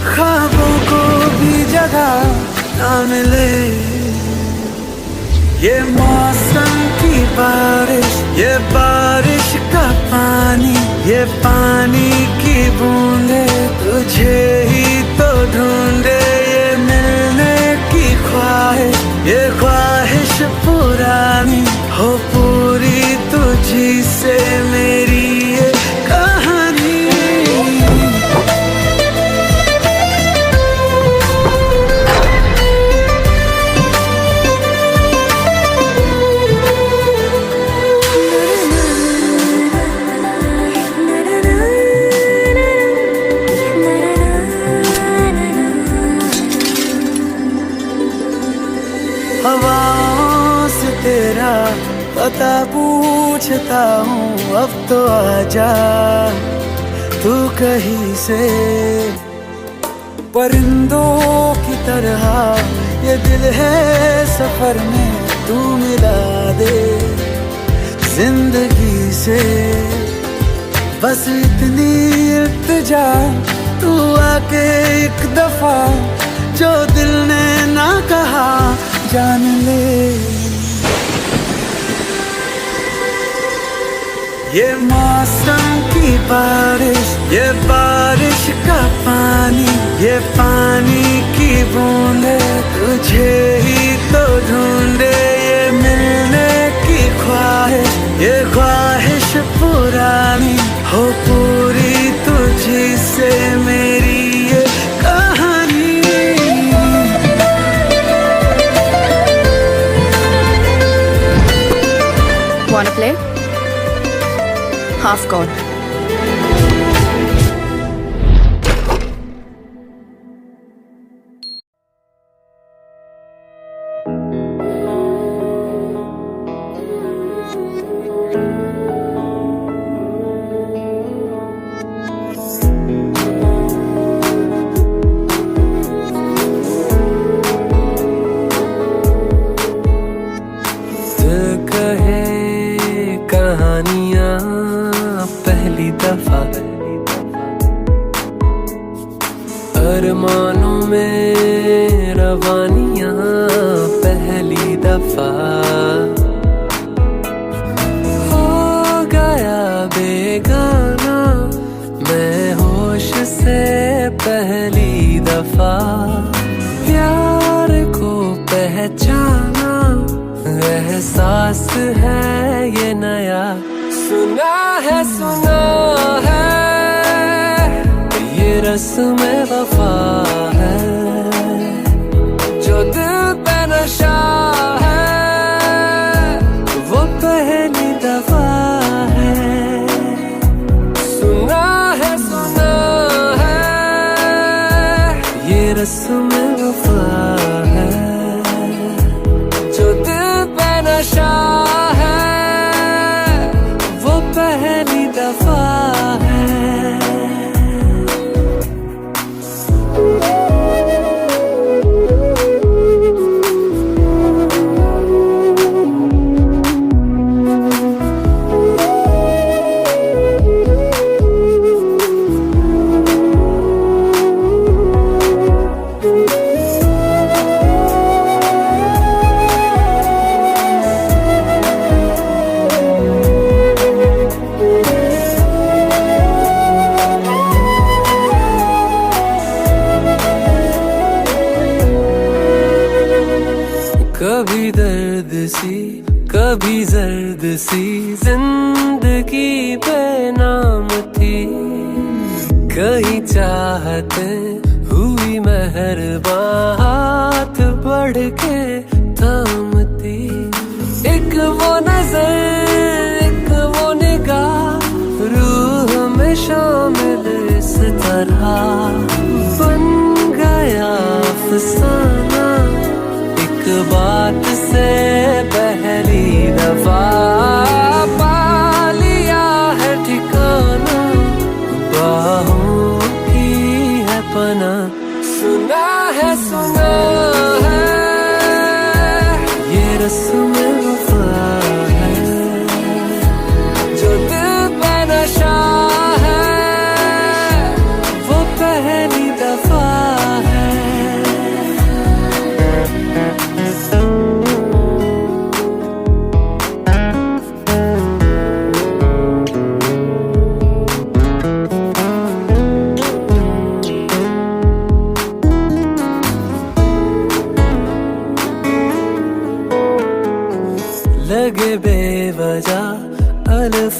ख्वाबों को भी जगह ना मिले। ये मौसम की बारिश, ये बारिश का पानी, ये पानी की बूंदे तुझे ही तो ढूंढे। ये मिलने की ख्वाहिश, ये ख्वाहिश पुरानी हो पूरी तुझी से मेरी ये कहानी। हवाओं से तेरा पता पूछता हूँ, अब तो आजा तू कहीं से। परिंदों की तरह ये दिल है सफर में, तू मिला दे जिंदगी से। बस इतनी इल्तिजा तू आके एक दफा जो दिल ने ना कहा जान ले। ये मौसम की बारिश, ये बारिश का पानी, ये पानी की बूंदे तुझे ही तो ढूंढे। ये मिलने की ख्वाहिश, ये ख्वाहिश पुरानी हो पूरी तुझी से मेरी ये कहानी। Wanna play? Half court. कहानियाँ पहली दफा, अरमानों में रवानियाँ पहली दफा। हो गया बेगाना मैं होश से पहली दफा। प्यार को पहचाना एहसास है ये नया। सुना है ये रस्म वफा है, जो दिल पे नशा है वो पहली दफा है। सुना है ये रस्म वफा है, जो दिल पे नशा है वो पहली दफा है। कभी दर्द सी कभी जर्द सी जिंदगी बेनाम थी। कहीं चाहते हुई मेहरबान हाथ बढ़ के थामती। एक वो नजर एक वो निगाह रूह में शामिल इस तरह बन गया अफसाना। एक बात से पहली दफा पा लिया है ठिकाना, बाहों की है पना। सुना है ये रस्म वफा है, जो दिल पे नशा है वो पहली दफा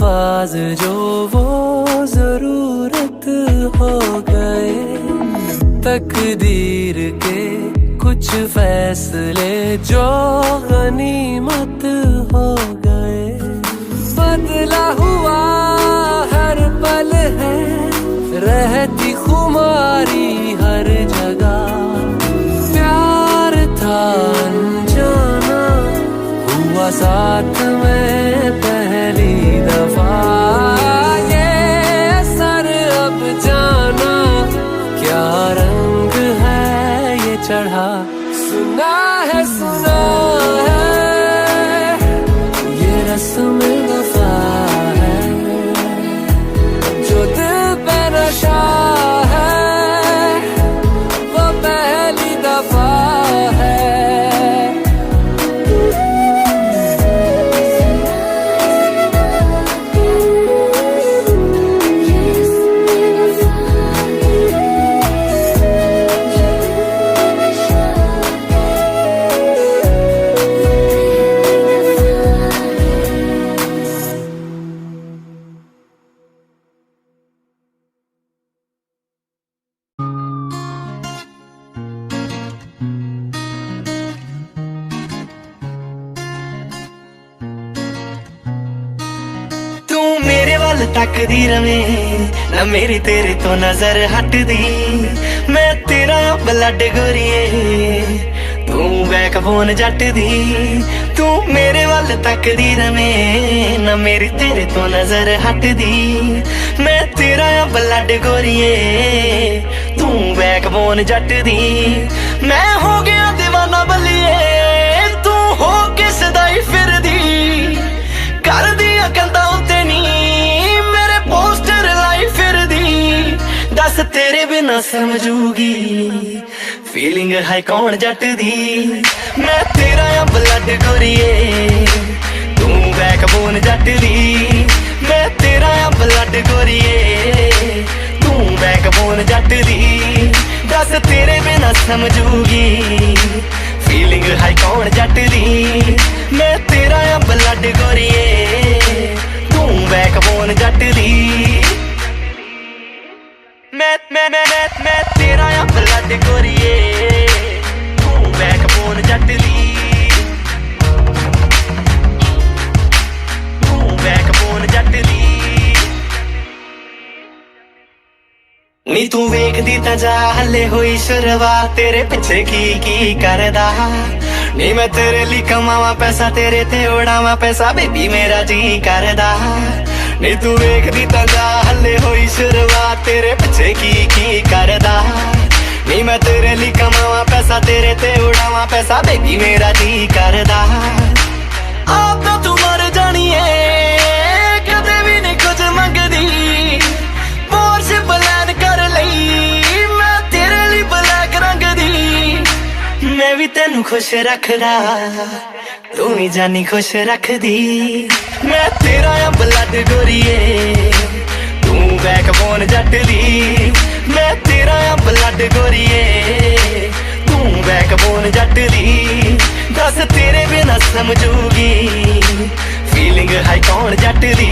अल्फाज जो वो जरूरत हो गए। तकदीर के कुछ फैसले जो गनीमत हो गए। बदला हुआ हर पल है, रहती खुमारी हर जगह। प्यार था अनजाना, हुआ साथ में पहली दफा। ये असर अब जाना, क्या रंग है ये चढ़ा। सुना है ये रस्म वफा है, जो दिल पे नशा है वो पहली दफा है। तकदी रवे ना मेरी तेरे तो नजर हटदी। मैं तेरा ब्लड गोरिए, तू बैकबोन जट दी। तू मेरे वल तकदी रवे ना मेरी तेरे तो नजर हटदी। मैं तेरा ब्लड गोरिए, तू बैकबोन जट दी। मैं हो गया दीवाना बलिए, तू हो किस दाई फिर दी। कर दिया कंधा उत्ते नी मेरे पोस्टर लाई फिर दी। दस तेरे बिना समझूगी फीलिंग है कौन जट दी। मैं तेरा ब्लड गोरिए, तू बैकबोन जट दी। मैं तेरा ब्लड गोरिए, तू बैकबोन जट दी। दस तेरे बिना समझूगी फीलिंग है कौन जट दी। मैं तेरा ब्लड गोरिए, तू बैकबोन जट दी। मैं तेरा ब्लड गोरिए, तू बैकबोन जट दी। तू बैकबोन जट दी। नी तू वेखदी तां जा हले होई शुरुआत, तेरे पिछे की करदा। नी मैं तेरे लिए कमावा पैसा, तेरे ते उड़ावा पैसा, बेबी मेरा जी करदा। नी तू वेखदी तां जा हले होई शुरुआत, तेरे पिछे की करदा। नी मैं तेरे लिए कमावा पैसा, तेरे ते उड़ावा पैसा, बेबी मेरा जी करदा। आप तां तू मर जानी है, कदे भी नहीं कुछ मंगदी। पोर्श प्लान कर लई मैं तेरे लिए ब्लैक रंग दी। मैं भी तेनू खुश रखदा, तू ही जानी खुश रखदी। मैं तेरा ब्लड गोरिए, तू बैकबोन जट दी। मैं तेरा ब्लड गोरिए, तू बैकबोन जट दी। दस तेरे बिना समझूगी फीलिंग है कौन जट दी।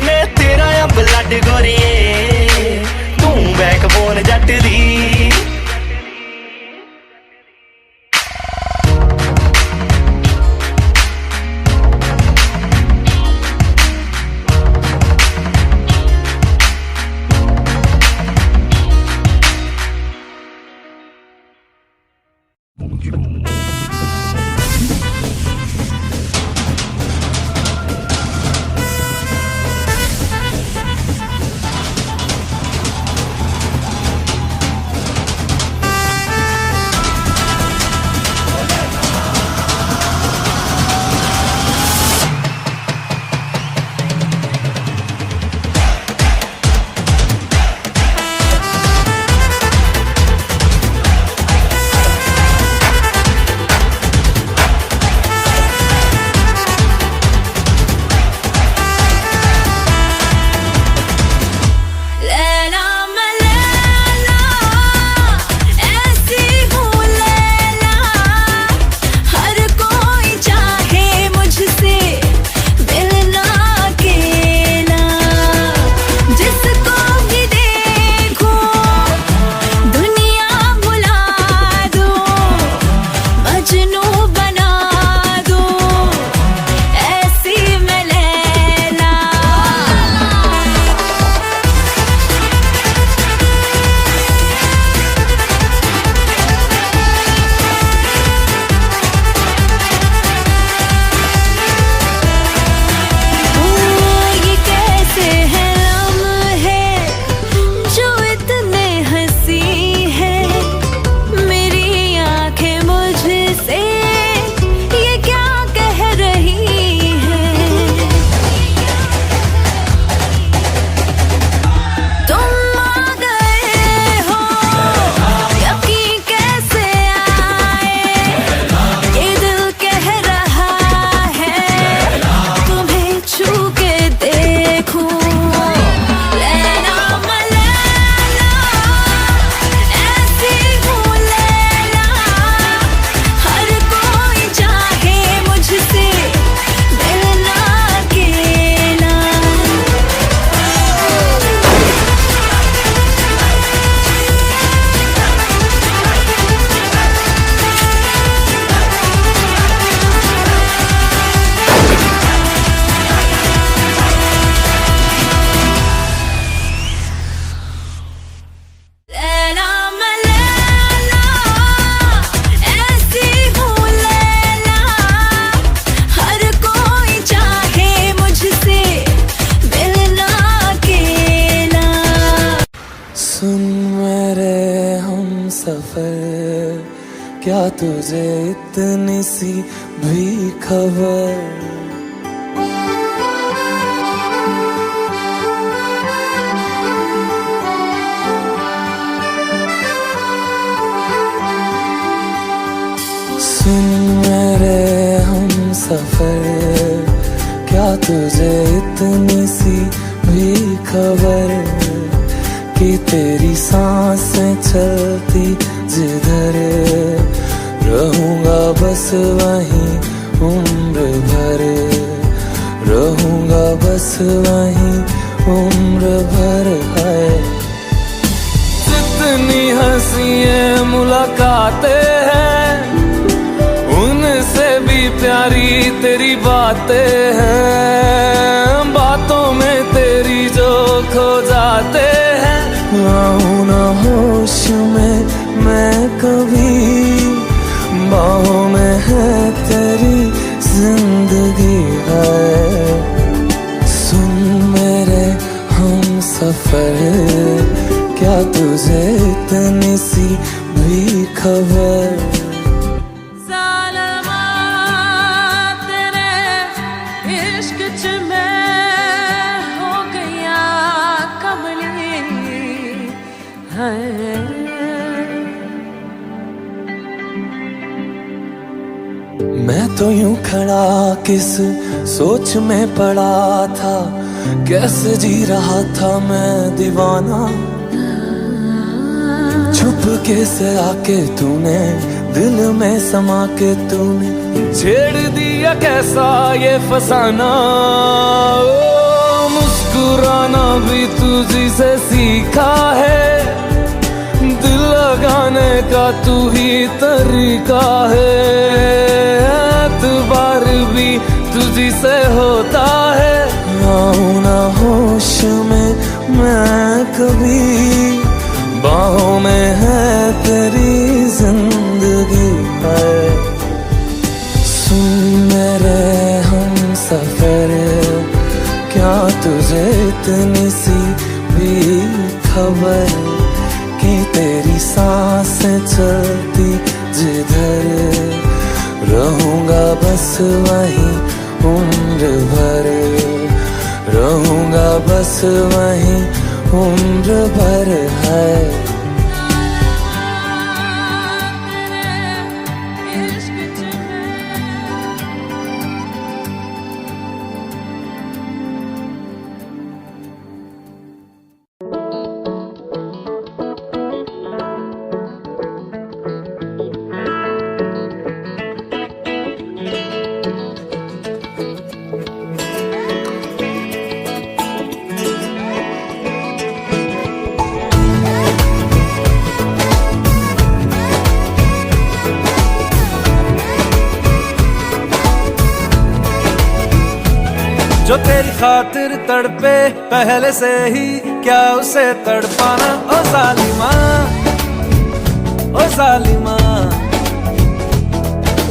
मैं तेरा ब्लड गोरिए, तू बैकबोन जट दी। सफर, क्या तुझे इतनी सी भी खबर? सुन मेरे हम सफर, क्या तुझे इतनी सी भी खबर कि तेरी सांसें चलती जिधर, रहूंगा बस वहीं उम्र भर, रहूंगा बस वहीं उम्र भर है। जितनी हंसियां मुलाकातें हैं, उनसे भी प्यारी तेरी बातें हैं, बातों में तेरी जो खो जाते हैं। आऊं ना होश में मैं कभी, बाहों में है तेरी जिंदगी है। सुन मेरे हम सफर, क्या तुझे इतनी सी भी खबर? मैं तो यूं खड़ा किस सोच में पड़ा था, कैसे जी रहा था मैं दीवाना। छुप के से आके तूने दिल में समा के तूने छेड़ दिया कैसा ये फसाना। ओ मुस्कुराना भी तुझी से सीखा है, दिल लगाने का तू ही तरीका है। एतबार भी तुझी से होता है, आऊं ना होश में मैं कभी, बाहों में है तेरी जिंदगी है। सुन मेरे हम सफर, क्या तुझे इतनी सी भी खबर कि तेरी सांसें चलती जिधर, रहूंगा बस वहीं उम्र भर, रहूंगा बस वहीं उम्र भर है। जो तेरी खातिर तड़पे पहले से ही, क्या उसे तड़पाना। ओ जालिमा, ओ जालिमा,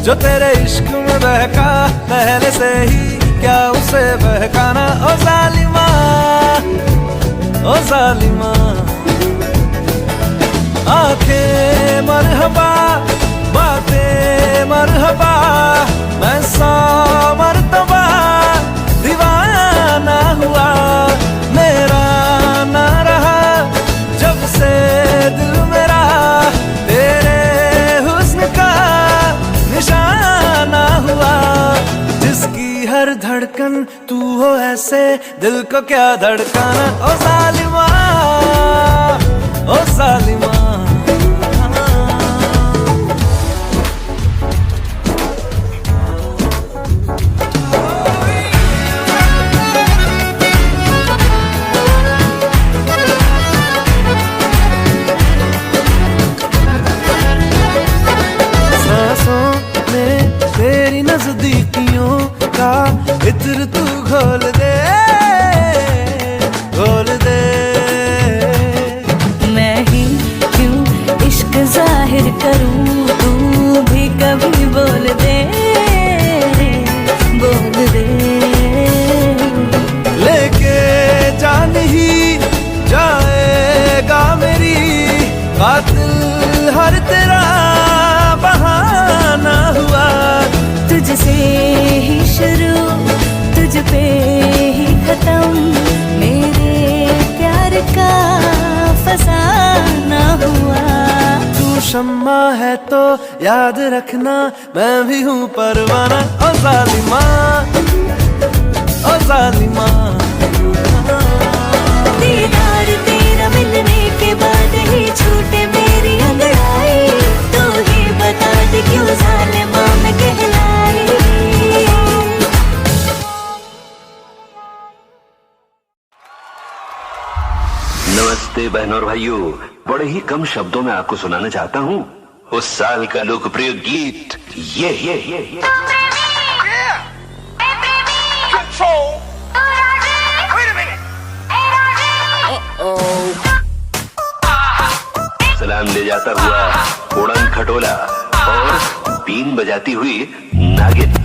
जो तेरे इश्क में बहका पहले से ही, क्या उसे बहकाना। ओ जालिमा, ओ जालिमा, आंखें मरहबा, बातें मरहबा, मैं 100 मरतबा दीवाना हुआ, मेरा ना रहा जब से दिल मेरा तेरे हुस्न का निशाना हुआ। जिसकी हर धड़कन तू हो ऐसे, दिल को क्या धड़काना। ओ जालिमा, ओ जालिमा, नजदीकियों का इत्र तू घोल दे, घोल दे। मैं ही क्यों इश्क जाहिर करूं, तू भी कभी बोल दे, बोल दे। लेके जान ही जाएगा मेरी कातिल शम्मा है तो याद रखना मैं भी हूँ परवाना। ओ जालिमा, ओ जालिमा। दीदार तेरा मिलने के बाद ही छूटे मेरी अंगड़ाई, तू ही बता दे क्यों जालिमा मैं कहलाई। नमस्ते बहनों और भाइयों, बड़े ही कम शब्दों में आपको सुनाना चाहता हूँ उस साल का लोकप्रिय गीत ये। सलाम ले जाता हुआ उड़न खटोला और बीन बजाती हुई नागिन।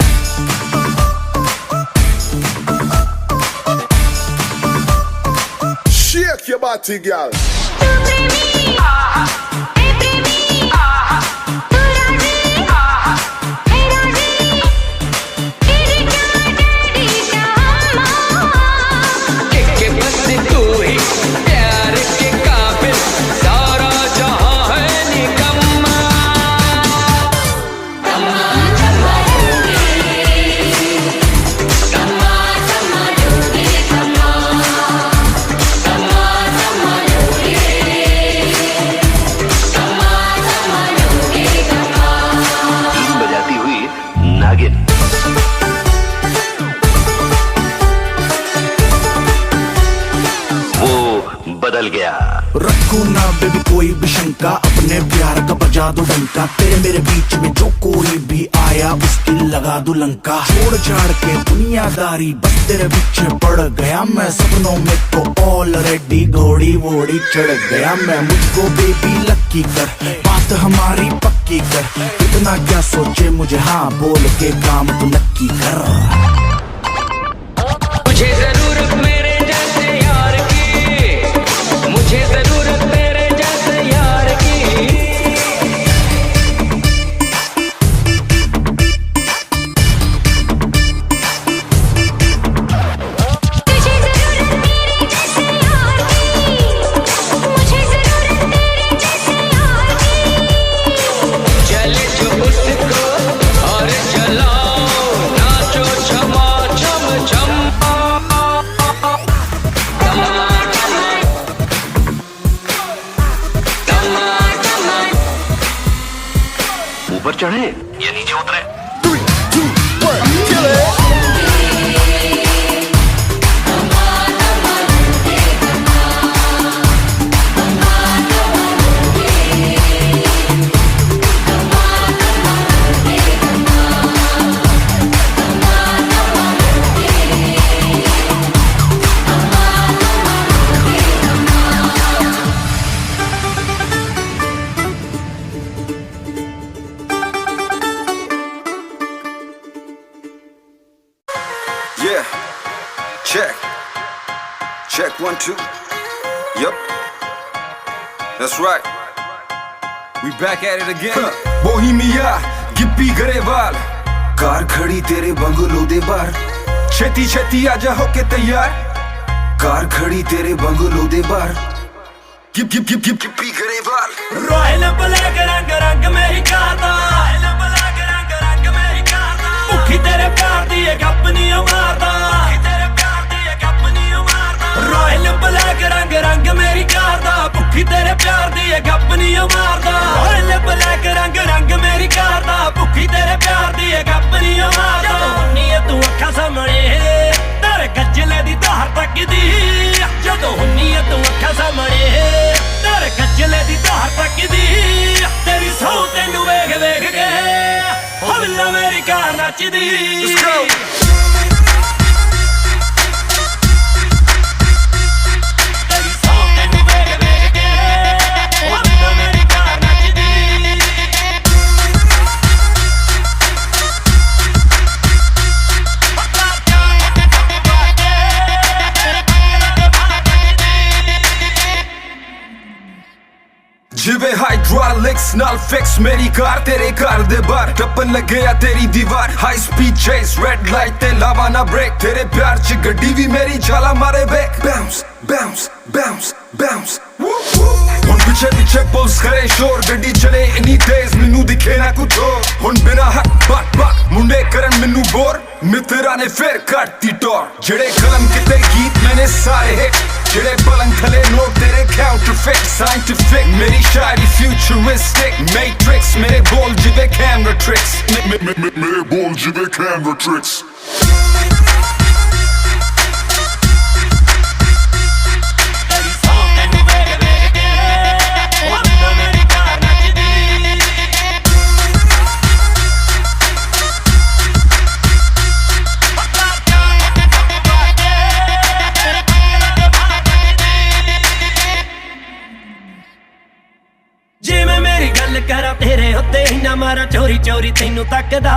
Shake your body, girl. बदल गया। रखो ना बेबी कोई भी शंका, अपने प्यार का बजा दो डंका। तेरे मेरे बीच में जो कोई भी आया उसकी लगा दो लंका। छोड़ छाड़ के दुनियादारी बस तेरे पीछे पड़ गया मैं। सपनों में तो ऑलरेडी घोड़ी वोड़ी चढ़ गया मैं। मुझको बेबी लक्की कर, बात हमारी पक्की कर। इतना क्या सोचे मुझे हाँ बोल के काम तो नक्की कर। मुझे जरूरत मेरे जैसे यार की, मुझे जरूरत तेरे जैसे यार की। तुझे जरूरत मेरे जैसे यार की, मुझे जरूरत तेरे जैसे यार की। चले जो उसको और चलाओ नाचो छमा छम छम। ऊपर चढ़े या नीचे उतरे। 3, 2, 1, kill it. Yeah, check 1 2. Yep, that's right. We back at it again. Bohemia Gippy Grewal, car खड़ी तेरे बंगलो दे बार। छेती छेती आजा होके तैयार, कार खड़ी तेरे बंगलो दे बार। गिप्पी गरेवाल। रॉयल ब्लैक रंग रंग मेरी कार दा, रॉयल ब्लैक रंग रंग मेरी कार दा। भुखी तेरे प्यार दी एक अपनी मारदा, तेरे प्यार दी एक अपनी मारदा। रॉयल ब्लैक रंग रंग मेरी कार दा, भुखी तेरे प्यार दी एक अपनी मारदा। रॉयल ब्लैक रंग रंग मेरी कार दा, भुखी तेरे प्यार दी एक अपनी मारदा। हुन्नी है तू अखा सामने तेरे गजले दी धार तकदी, जदों हुन्नी है तू अखा सामने तेरे गजले दी धार तकदी। तेरी सौ तेनू वेख वेख के हवला मेरी कार नचदी। तेरी सौ तेनू वेख वेख के हवला मेरी कार नचदी। जिवे हाइड्रोलिक्स नाल फिक्स मेरी कार तेरे घर दे बार। टप्पन लगे या तेरी दीवार, high speed chase red light ते लावा ना ब्रेक। तेरे प्यार च गड्डी भी मेरी झाला मारे back. Bounce bounce bounce bounce. हुन पीछे पीछे पुल्स करे शोर, गड्डी चले मुंडे करन मैनू बोर मित्रा ने फिर कटती टोर जेड़े कलम किते गीत मैंने सारे हिट जेड़े पलंग थले नोट तेरे काउंटरफिट साइंटिफिक मेरी शायरी फ्यूचरिस्टिक मैट्रिक्स मेरे बोल जिदे कैमरा ट्रिक्स मेरे बोल जिदे कैमरा ट्रिक्स करा तेरे उत्ते ही ना मारा चोरी चोरी तेनू तकदा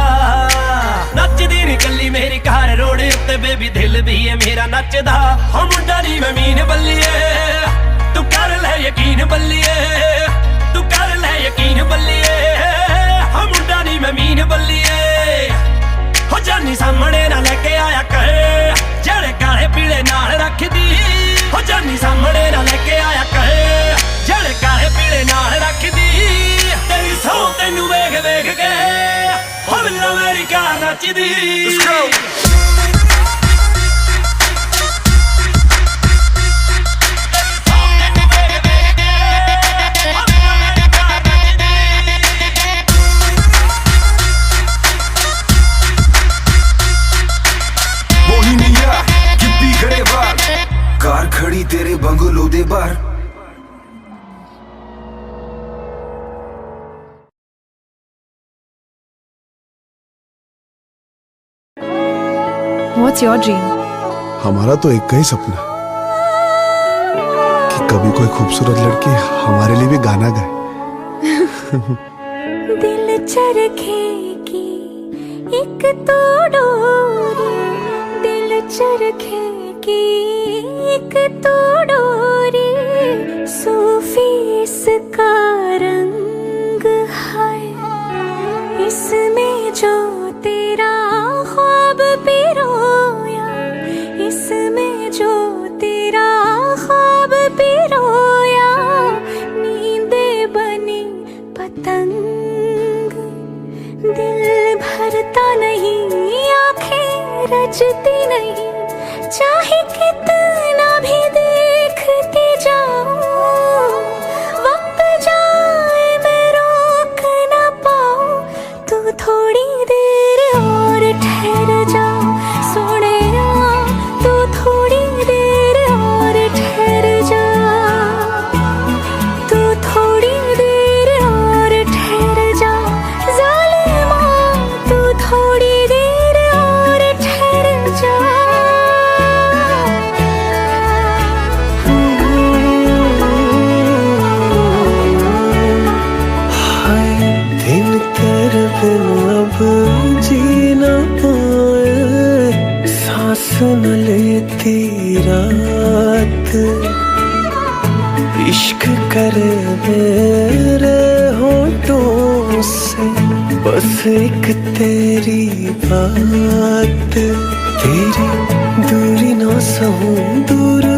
नचदी नी कल्ली मेरी कार रोड उत्ते बेबी दिल भी है मेरा नचदा हम मुंडा नी मैं मीन बल्लिए तू कर ले यकीन बल्लिए तू कर ले यकीन बल्लिए हम मुंडा नी मैं मीन बल्लिए हो जानी सामने ना लेके आया कर जेड़े काले पीले नाल रख दी हो जानी सामने ना लेके आया कर जेड़े काले पीले नाल रख दी तेरी सौ तेनू वेख वेख के हो बिल्ला मेरी कार नचदी बोहेमिया गिप्पी गरेवाल कार खड़ी तेरे बंगलो दे बाहर What's your dream? हमारा तो एक का ही सपना कि कभी कोई खूबसूरत लड़की हमारे लिए भी गाना गाए दिल चरखे की एक तो डोरी दिल चरखे की एक तो डोरी सूफी इसका रंग है इसमें जो तेरा ख्वाब पिरोया इसमें जो तेरा ख्वाब पिरोया नींदे बनी पतंग दिल भरता नहीं आंखें रचती नहीं चाहे कितना भी देखते जाओ वक्त जाए मैं रोक ना पाऊं तू थोड़ी देर और ठहर जा सोनिया तू थोड़ी देर और ठहर जा तू थोड़ी देर और ठहर जा जालिमा तू थोड़ी देर और ठहर जा दिन तेरे बिन अब जी ना पाए सांस न लेती रात इश्क करे मेरे होठों से बस एक तेरी बात तेरी दूरी ना सहूं दूर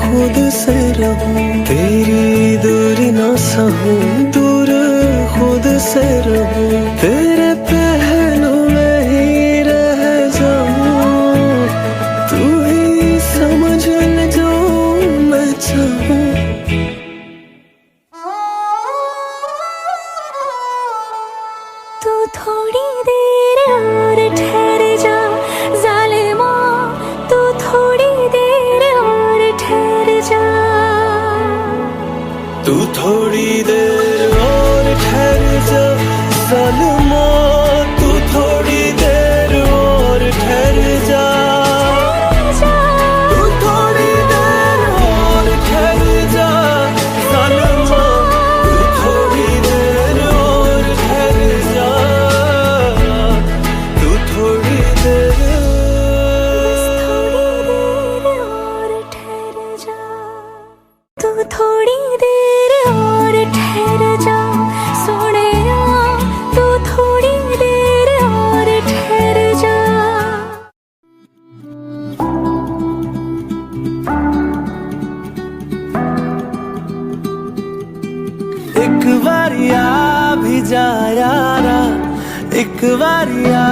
खुद से रहूं तेरी दूरी ना सहूं दूर खुद से रहूं तेरे पहलू में ही रह जाऊं तू ही समझ ले जो मैं चाहूं तू थोड़ी देर और ठहर जा जालिमा तू थोड़ी देर और ठहर जा तू थोड़ी देर और ठहर जा जालिमा तू थोड़ी देर और ठहर जा तू थोड़ी देर और ठहर जा जालिमा तू थोड़ी देर और ठहर जा तू थोड़ी देर और ठहर जा तू थोड़ी देर और ठहर जा सोनिया तू थोड़ी देर और ठहर जा एक बार आ भी जा यारा एक बारिया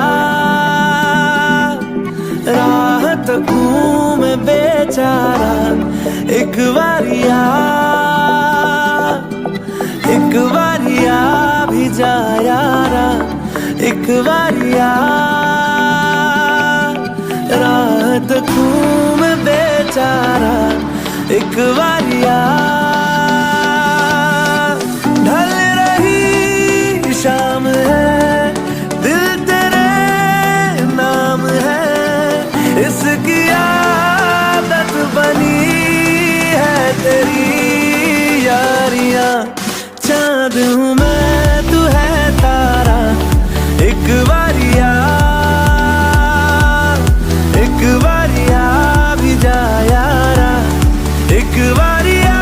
राह तकूं मैं बेचारा, एक बारिया भी जा यारा, एक बारिया राह तकूं मैं बेचारा, एक बारिया ढल रही शाम है, दिल तेरे नाम है, इसकी आदत बनी है तेरी यारियां। चाँद हूँ मैं तू है तारा, एक बारिया भी जा यारा, एक बारिया।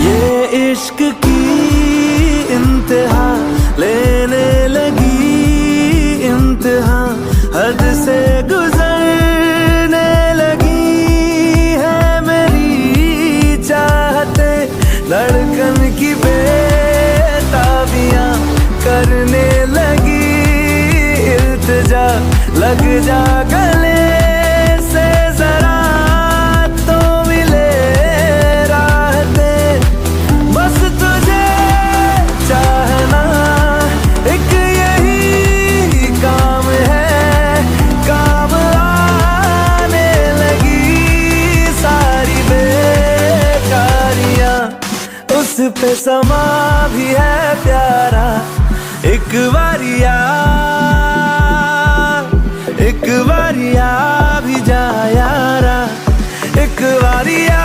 ये इश्क की इंतहा लेने लगी, इंतहा हद से गुजरने लगी है मेरी चाहते, धड़कन की बेताबियां करने लगी, इल्तिजा लग जा गले से जरा तो मिले राहते, बस तुझे चाहना एक यही काम है, काम आने लगी सारी बेकारियां, उस पे समा भी है प्यारा, एक बारिया भी जा यारा, एक बारिया।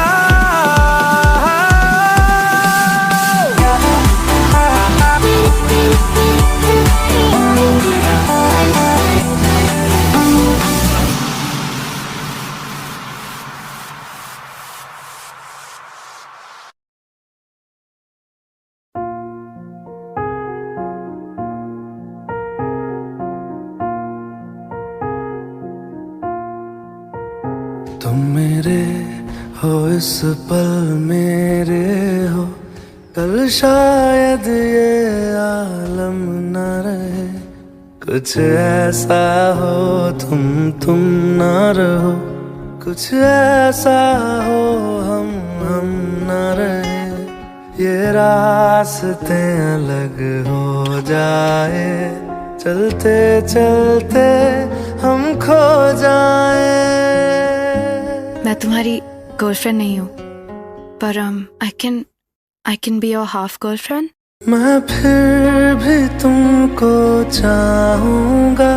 तुम मेरे हो इस पल मेरे हो, कल शायद ये आलम न रहे, कुछ ऐसा हो तुम न रहो, कुछ ऐसा हो हम न रहे, ये रास्ते अलग हो जाए, चलते चलते हम खो जाए। मैं तुम्हारी गर्लफ्रेंड नहीं हूँ, पर I can be your half girlfriend. मैं फिर भी तुमको चाहूँगा,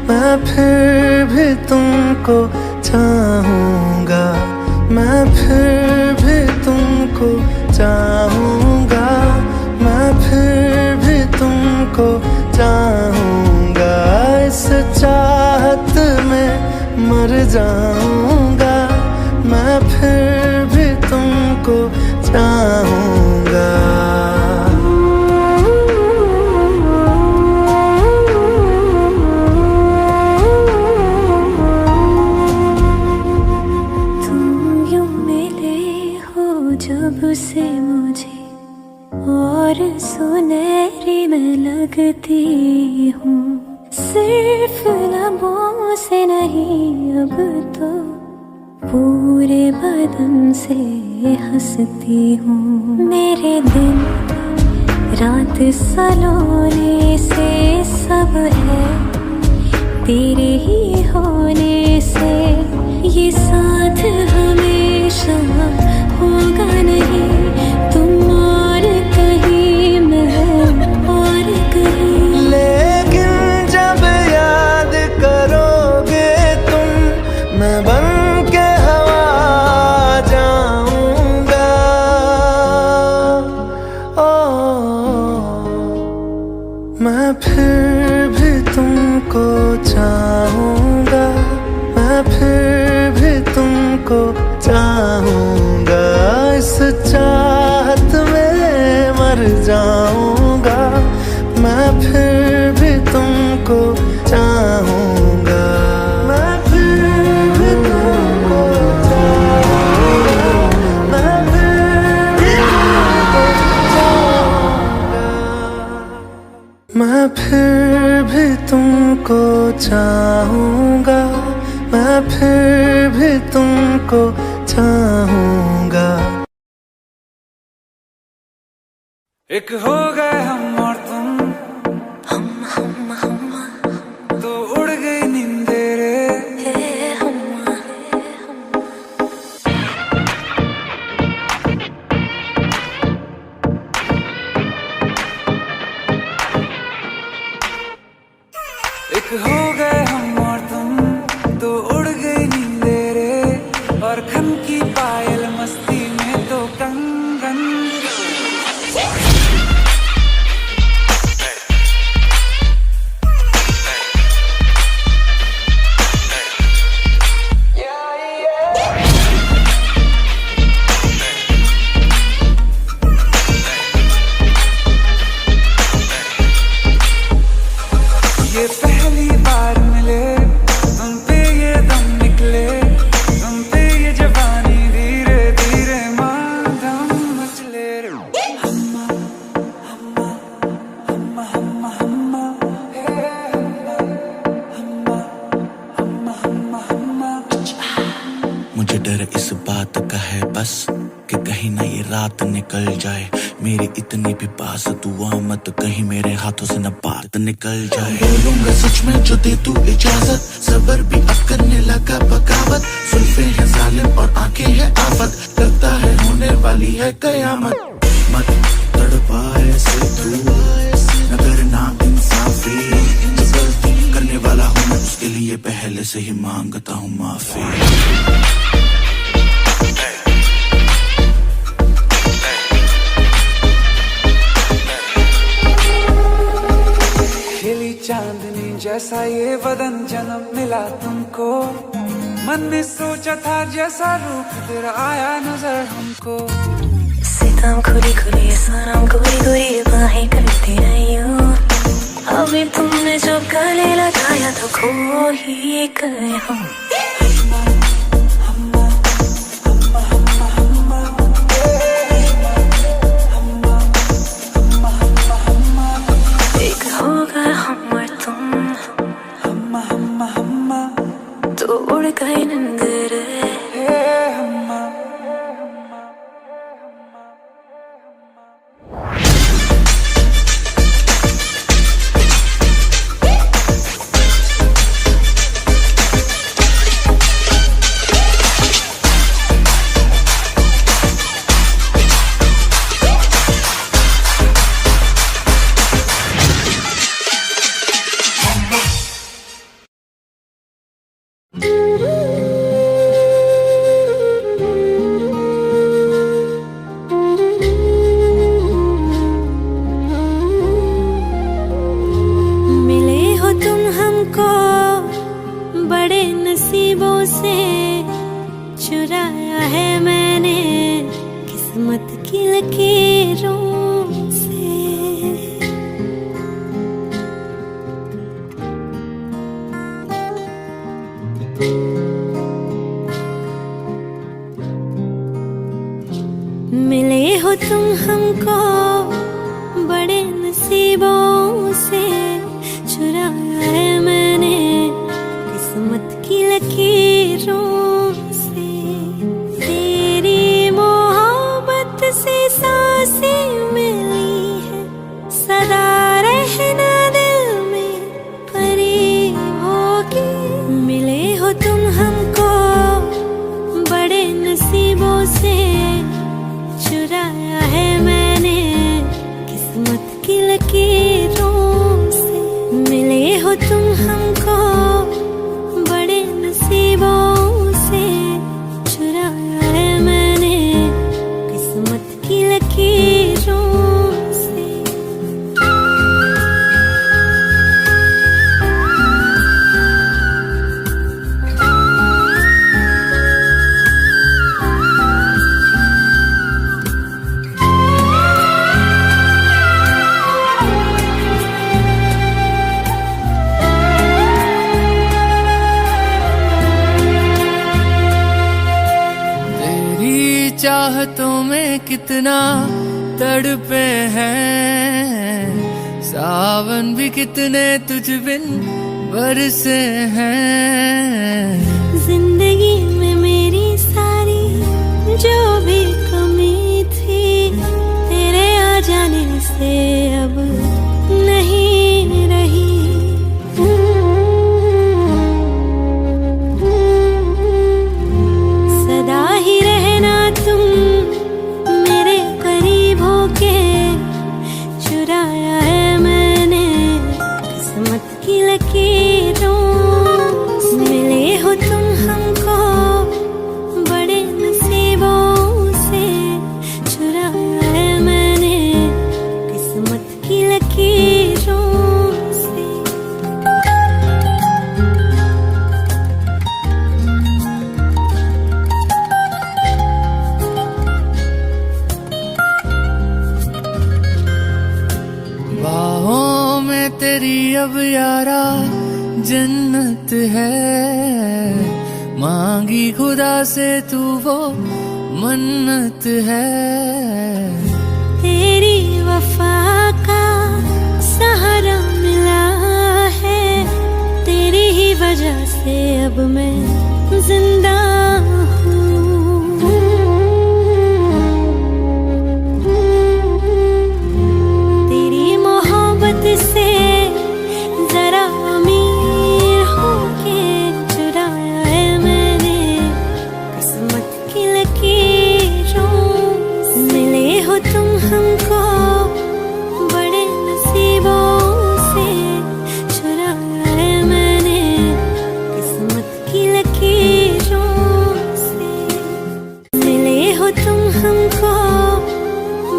मैं फिर भी तुमको चाहूँगा, मैं फिर भी तुमको चाहूँगा, मैं फिर भी तुमको चाहूँगा, इस चाहत में मर जाऊँगा, मैं फिर भी तुमको चाहूँगा। तुम यूं मिले हो जब से मुझे, और सुनहरी मैं लगती हूँ, सिर्फ लबों से नहीं अब तो पूरे बदन से हंसती हूँ। मेरे दिन रात सलोने से सब है तेरे ही होने से, ये साथ हमेशा होगा नहीं, तुम और कहीं मैं और कहीं। लेकिन जब याद करोगे तुम, मैं बन के हवा जाऊंगा। मैं फिर भी तुमको चाहूंगा, मैं फिर भी तुमको चाहूंगा, इस चाहत में मर जाऊंगा, मैं फिर तुमको चाहूंगा, मैं फिर भी तुमको चाहूंगा। एक हो गए हम और तुम, तो उड़ गई नींदे रे। एक हो गए हम और तुम, तो उड़ गई नींदे रे। और खन की पायल मस्ती में तो कंगन। ये पहली बार मिले, तुम पे ये दम निकले, तुम पे ये जवानी धीरे धीरे मांगम मचले रे। हम्मा हम्मा हम्मा हम्मा हम्मा हम्मा हम्मा हम्मा हम्मा। मुझे डर इस बात का है बस कि कहीं ना ये रात निकल जाए मेरी इतनी भी पास तू आ मत कहीं मेरे हाथों से न बात निकल जाए। बोलूंगा सच में जो दे तू इजाजत, सबर भी अब करने लगा बगावत। सुल्फे हैं जालिम और आंखें हैं आफत, लगता है होने वाली है कयामत। मत तड़पा ऐसे तू न करना इंसाफी, जो गलती करने वाला हूँ मैं उसके लिए पहले से ही मांगता हूँ माफी। खिली चांदनी जैसा ये बदन जन्म मिला तुमको, मन ने सोचा था जैसा रूप तेरा आया नजर हमको। सितम खुली खुली सनम गोरी गोरी बाहें करती रही हूँ, अभी तुमने जो गले लगाया तो खो ही गए हम। एक होगा हम और तुम, हम्मा हम्मा हम्मा तो उड़ गए नींद रे। हम्मा। चुराया है मैंने किस्मत की लकीरों से। मिले हो तुम हमको बड़े नसीबों से, चुराया है मैंने किस्मत की लकीरों से। तेरी मोहब्बत से सांसें मिली है, सदा रहना दिल में परी होगी। मिले हो तुम हमको बड़े नसीबों से, चुराया है मैंने किस्मत की लकीरों से। मिले हो तुम हमको बड़े नसीबों से, चुराया है मैंने किस्मत की लकीरों से। चाहतों में कितना तड़पे हैं, सावन भी कितने तुझ बिन बरसे हैं। जिंदगी में मेरी सारी जो भी कमी थी, तेरे आ जाने से अब नहीं रही। सदा ही रहना तुम मेरे करीब होके, चुराया है मैंने किस्मत की लकीरों। मिले हो तुम हमको बड़े नसीबों से, चुराया है मैंने किस्मत की लकीरों से। बाहों में तेरी अब यारा जन्नत है, मांगी खुदा से तू वो मन्नत है। तेरी वफा का सहारा मिला है, तेरी ही वजह से अब मैं जिंदा हूँ। तेरी मोहब्बत से जरा अमीर होके, चुराया है मैंने किस्मत की लकीरों। मिले हो तुम हमको बड़े नसीबों से, चुराया है मैंने किस्मत की लकीरों से। मिले हो तुम हमको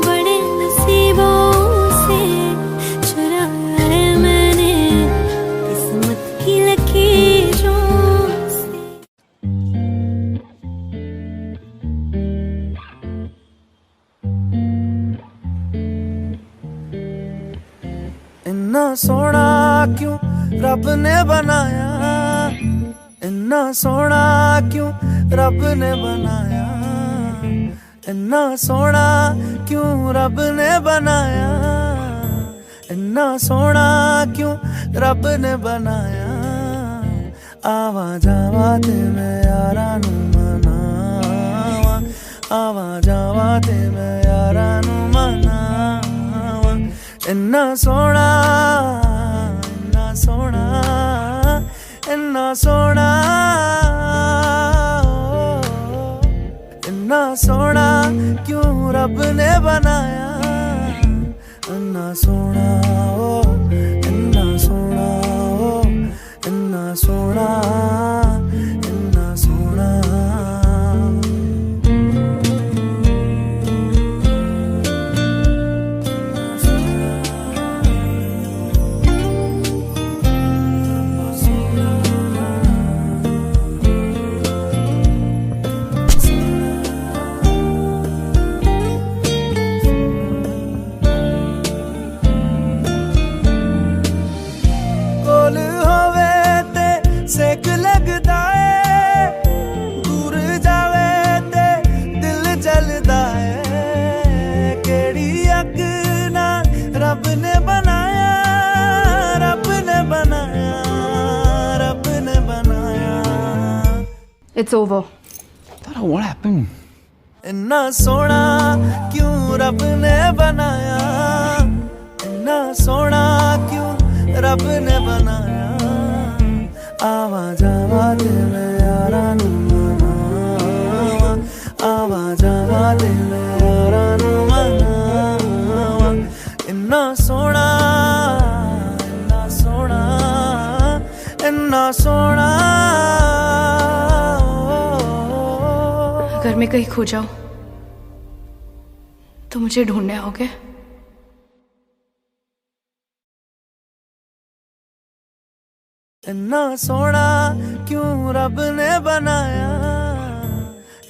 बड़े नसीबों से, चुराया है मैंने किस्मत की लकीरों से। इन्ना सोना क्यों रब ने बनाया, इन्ना सोना क्यों रब ने बनाया, इन्ना सोना क्यों रब ने बनाया, इन्ना सोना क्यों रब ने बनाया। आवा जावा ते मैं यारा नू मनावा, आवा जावा ते मैं यारा नू मनावा। इन्ना सोना, इन्ना सोना, इन्ना सोना, इन्ना सोना क्यों रब ने बनाया। इन्ना सोना ओ, इन्ना सोना ओ, इन्ना सोना, इन्ना सोना। कोल होवे ते सेक लगदा है, दूर जावे ते दिल जलदा है। केड़ी अग ना रब ने बनाया, रब ने बनाया, रब ने बनाया। It's over. What happened? इन्ना सोना क्यों रब ने बनाया, इन्ना सोना क्यों रब ने बनाया। आवा जावा ते मैं यारा नू मनावा, आवा जावा ते मैं यारा नू मनावा। इन्ना सोना, इन्ना सोना, इन्ना सोना। अगर मैं कहीं खो जाऊं तो मुझे ढूंढने आओगे? इन्ना सोना क्यों रब ने बनाया,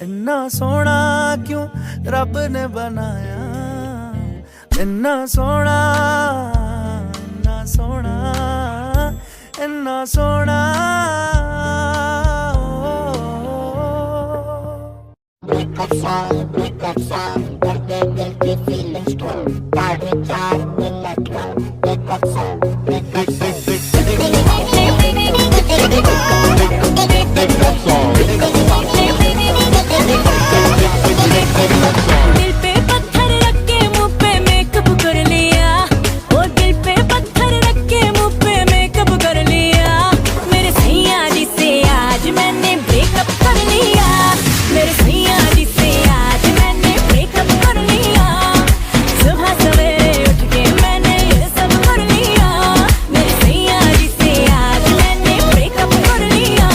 इन्ना सोना क्यों रब ने बनाया। इन्ना सोना, इन्ना सोना, इन्ना सोना। Break up song, get the guilty feeling strong. Start with time, let go. दिल पे पत्थर रख के मुंह पे मेकअप कर लिया, ओ दिल पे पत्थर रख के मुंह पे मेकअप कर लिया। मेरे सैया जी से आज मैंने ब्रेकअप कर लिया, मेरे सैया जी से आज मैंने ब्रेकअप कर लिया। सुबह सवेरे उठ के मैंने ये सब कर लिया, मेरे सैया जी से आज मैंने ब्रेकअप कर लिया।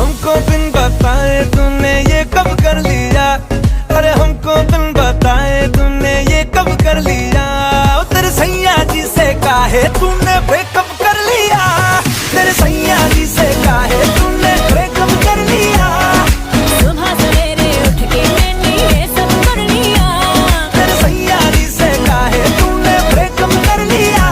हमको बिन बताए तूने ये कब कर लिया, अरे हमको बिन बताए तूने ये कब कर लिया। ओ तेरे सैया जी से काहे तूने ब्रेकअप कर लिया, तेरे सैया जी से काहे तूने ब्रेकअप कर लिया। सुबह सवेरे उठ के मैंने ये सब कर लिया, तेरे सैया जी से काहे तूने ब्रेकअप कर लिया।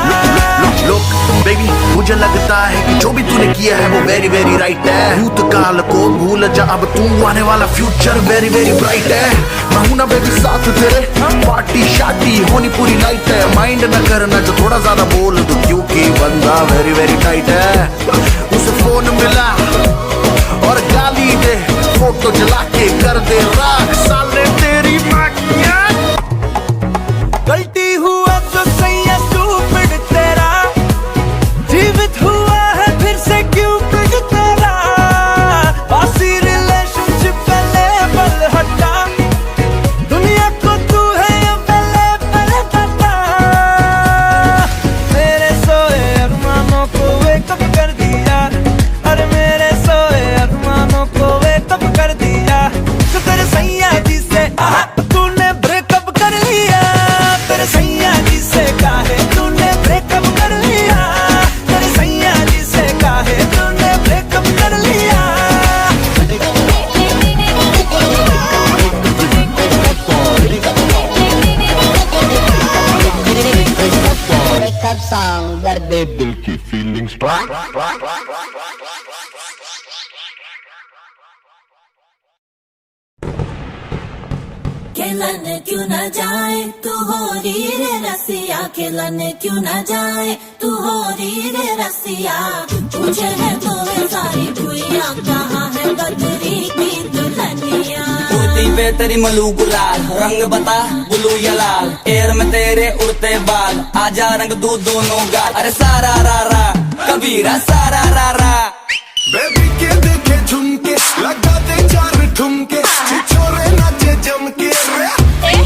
लोग बेबी मुझे लगता है कि जो भी तूने किया है वो वेरी वेरी राइट है। भूतकाल को भूल जा, अब तू आने वाला फ्यूचर वेरी वेरी ब्राइट है। मैं हूं ना बेबी साथ तेरे, पार्टी शादी होनी पूरी नाइट है। माइंड न करना जो थोड़ा ज्यादा बोल दो, क्योंकि बंदा वेरी वेरी टाइट है। उसे फोन मिला और गाली दे, फोटो जला के कर दे राख साले तेरी माकिया। गलती हुआ तो सैया स्टूपिड तेरा, जीवित हुआ है फिर से क्यों पिट तेरा। बासी रिलेशनशिप का लेबल हटा, दुनिया को तू है अवेलेबल बता। मेरे सोए अरमानों को वेकअप कर दिया, अरे मेरे सोए अरमानों को वेकअप कर दिया। तो तेरे सैया जी से तूने ब्रेकअप कर लिया, तेरे सैया जी से काहे तूने ब्रेकअप कर लिया, तेरे सैया जी से काहे तूने ब्रेकअप कर लिया। Breakup song दर्द दिल की फीलिंग्स खेलने क्यों ना जाए तू हो री रे रसिया, खेलने क्यों ना जाए तू हो री रे रसिया। पूछे है तो वे सारी भुइया, कहाँ है बदरी की दुल्हनिया। कुर्ती पे तेरी मलू गुलाल, रंग बता ब्लू या लाल। एयर में तेरे उड़ते बाल, आजा रंग दू दोनों गाल। अरे सारा रा रा कबीरा सारा रा रा। बेबी के देखे झुमके, लगा दे चार ठुमके, छिछोरे नाचे जम के रे।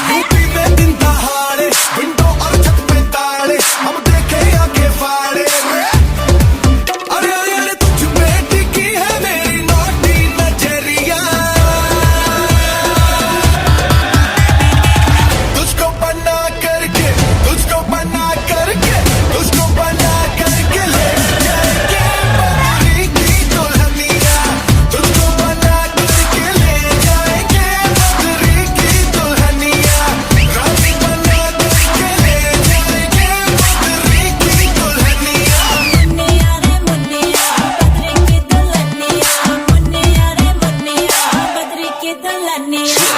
यूपी में दिन दहाड़े, विंडो और छत पे ताड़े, हम देखे आके फाड़े रे। अरे अरे अरे तुझ पे टिकी है मेरी नोटी नजरिया, तुझको बना करके, तुझको बना करके, तुझको बना करके ले जाएंगे बदरी की दुल्हनिया। तुझको बना करके ले जाएंगे बदरी की दुल्हनिया, रानी बना करके ले जाएंगे बदरी की दुल्हनिया। मुन्निया रे मुन्निया बदरी की दुल्हनिया, मुन्निया रे मुन्निया बदरी की दुल्हनिया।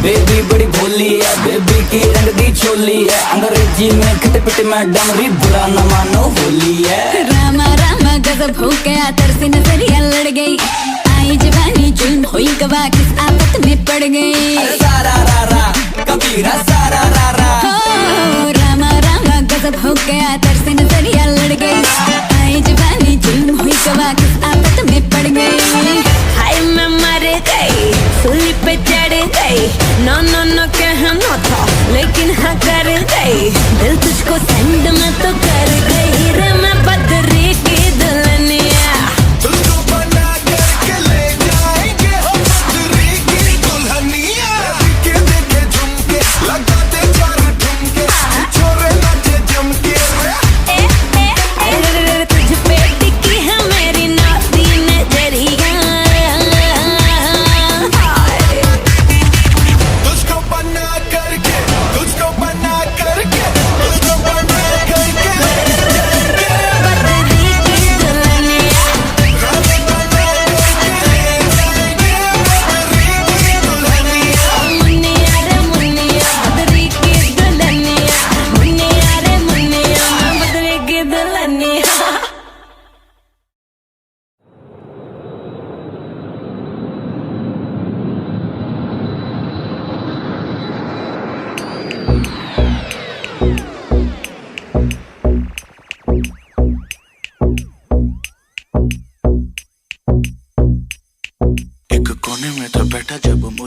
बेबी बड़ी भोली है, बेबी की रंग दी चोली है। अंग्रेजी में खिट पिट में डमरी, बुरा न मानो होली है। रामा रामा गजब हो गया, तरसी नजरिया लड़ गई। आई जवानी जुल्म हुई गवा, किस आफत में पड़ गई। अरे सारा रा रा कबीरा सारा रा रा। हो रामा रामा गजब हो गया, तरसी नजरिया लड़ गई। आई जवानी जुल्म हुई गवा, किस आफत में पड़ गई। हाय मैं मर गई, सूली पे चढ़ गई। नो नो नो कहना था लेकिन हाँ कर गई। दिल तुझको सेंड में तो कर गई रे मैं बदरी की दुल्हनिया। तुझको बना करके ले जाएंगे हम बदरी की दुल्हनिया। के देखे झुमके, लगा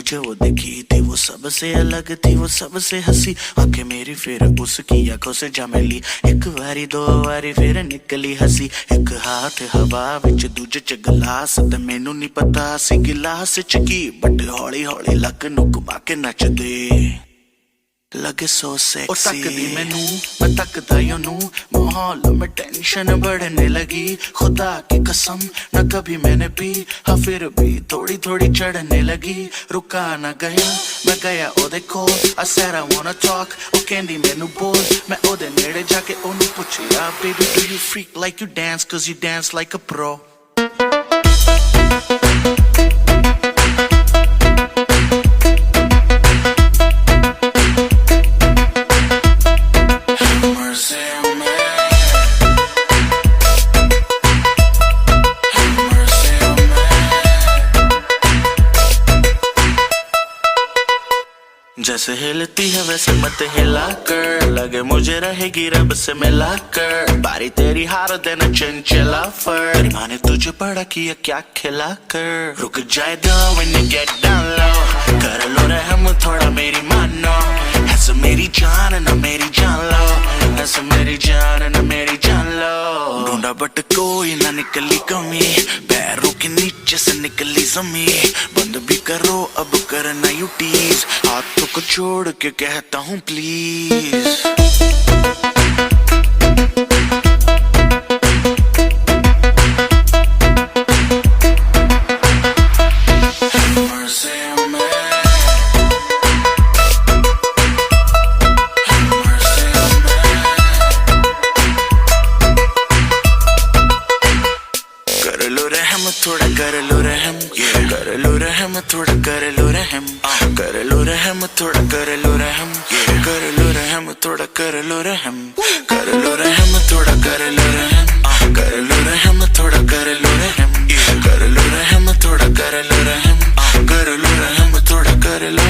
जो वो दिखी थी वो सबसे अलग थी, वो सबसे हंसी। आंखें मेरी फिर उसकी आंखों से जा मिली, एक बारी दो बारी फिर निकली हंसी। एक हाथ हवा विच दूजे च गलास, ते मैनू नहीं पता सी गिलास च की, बट हौली हौली लक नू घुमा के नचदे लगे सो सेक्सी। ओ तकदी मैनू मैं तकदा योनू, माहौल में टेंशन बढ़ने लगी। खुदा की कसम न कभी मैंने पी, हाँ फिर भी थोड़ी थोड़ी चढ़ने लगी। रुका न गया मैं गया ओदे कोल, I said I wanna talk, ओ कहंदी मैनू बोल। मैं ओदे नेड़े जाके ओनू पुछया, baby do you freak like you dance, cause you dance like a pro। जैसे हिलती है वैसे मत हिला कर, लगे मुझे रहेगी रब से मिला कर। बारी तेरी हार देना चंचला फर, तेरी माँ ने तुझे बड़ा किया क्या खिला कर। रुक जाए दो when you get down low, कर लो रहम थोड़ा मेरी मानो। ऐसे मेरी जान ना मेरी जान लो, ऐसे मेरी जान ना मेरी जान लो। ढूंढा बट कोई ना निकली कमी, पैरों के नीचे से निकली जमी। बंद भी करो अब करना यू टीज, हाथों को छोड़ के कहता हूँ प्लीज। थोड़ा कर लो रहम, कर लो रहम थोड़ा कर लो रहम, कर लो रहम थोड़ा कर लो रहम, कर लो रहम थोड़ा कर लो रहम, कर लो रहम थोड़ा कर लो रहम, कर लो रहम थोड़ा कर लो रहम, कर लो रहम थोड़ा कर लो रहम, कर लो रहम थोड़ा कर लो।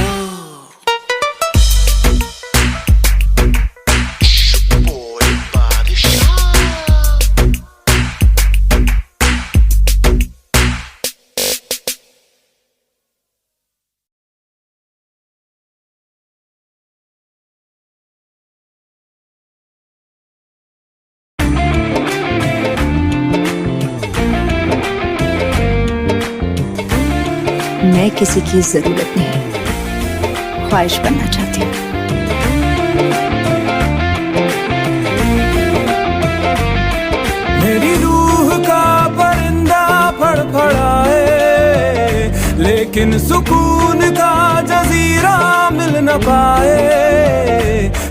मैं किसी की जरूरत नहीं, ख्वाहिश बनना चाहती हूँ। मेरी रूह का परिंदा फड़फड़ाए, लेकिन सुकून का जजीरा मिल न पाए।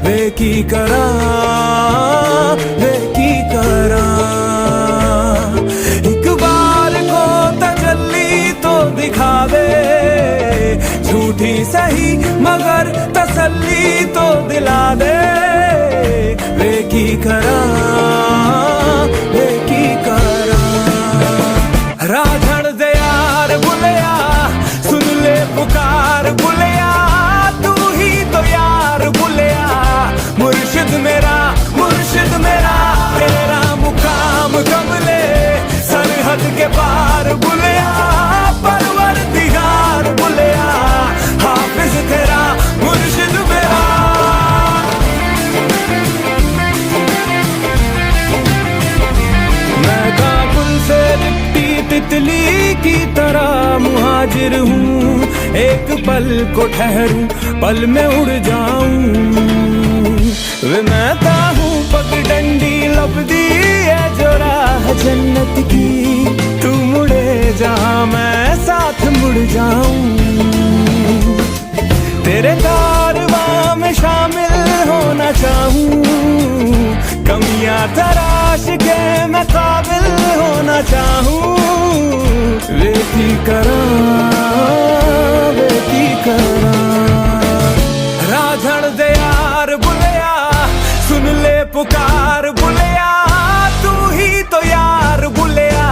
वे की करा एक बार को तजल्ली तो दिखावे, झूठी सही मगर तसल्ली तो दिला दे। वे की करा राधड़ दे यार बुलिया, सुन ले पुकार बुलिया। तू ही तो यार बुलिया, मुर्शिद मेरा तेरा मुकाम कमले सरहद के पार बुलिया। परवरदिगार बुलिया, हाफिज तेरा मुर्शिद मेरा। मैं काबुल से लिपटी तितली की तरह मुहाजिर हूँ, एक पल को ठहरूं पल में उड़ जाऊं। वे मैं हूँ पगडंडी लपदी है जो राह जन्नत की, तू मुड़े जहाँ मैं साथ मुड़ जाऊं। तेरे कारवां में शामिल होना चाहूं, कमियां तराश के मैं काबिल होना चाहूं। वे की करा राधड़ दे यार बुलिया, सुन ले पुकार बुलिया। तू ही तो यार बुलिया,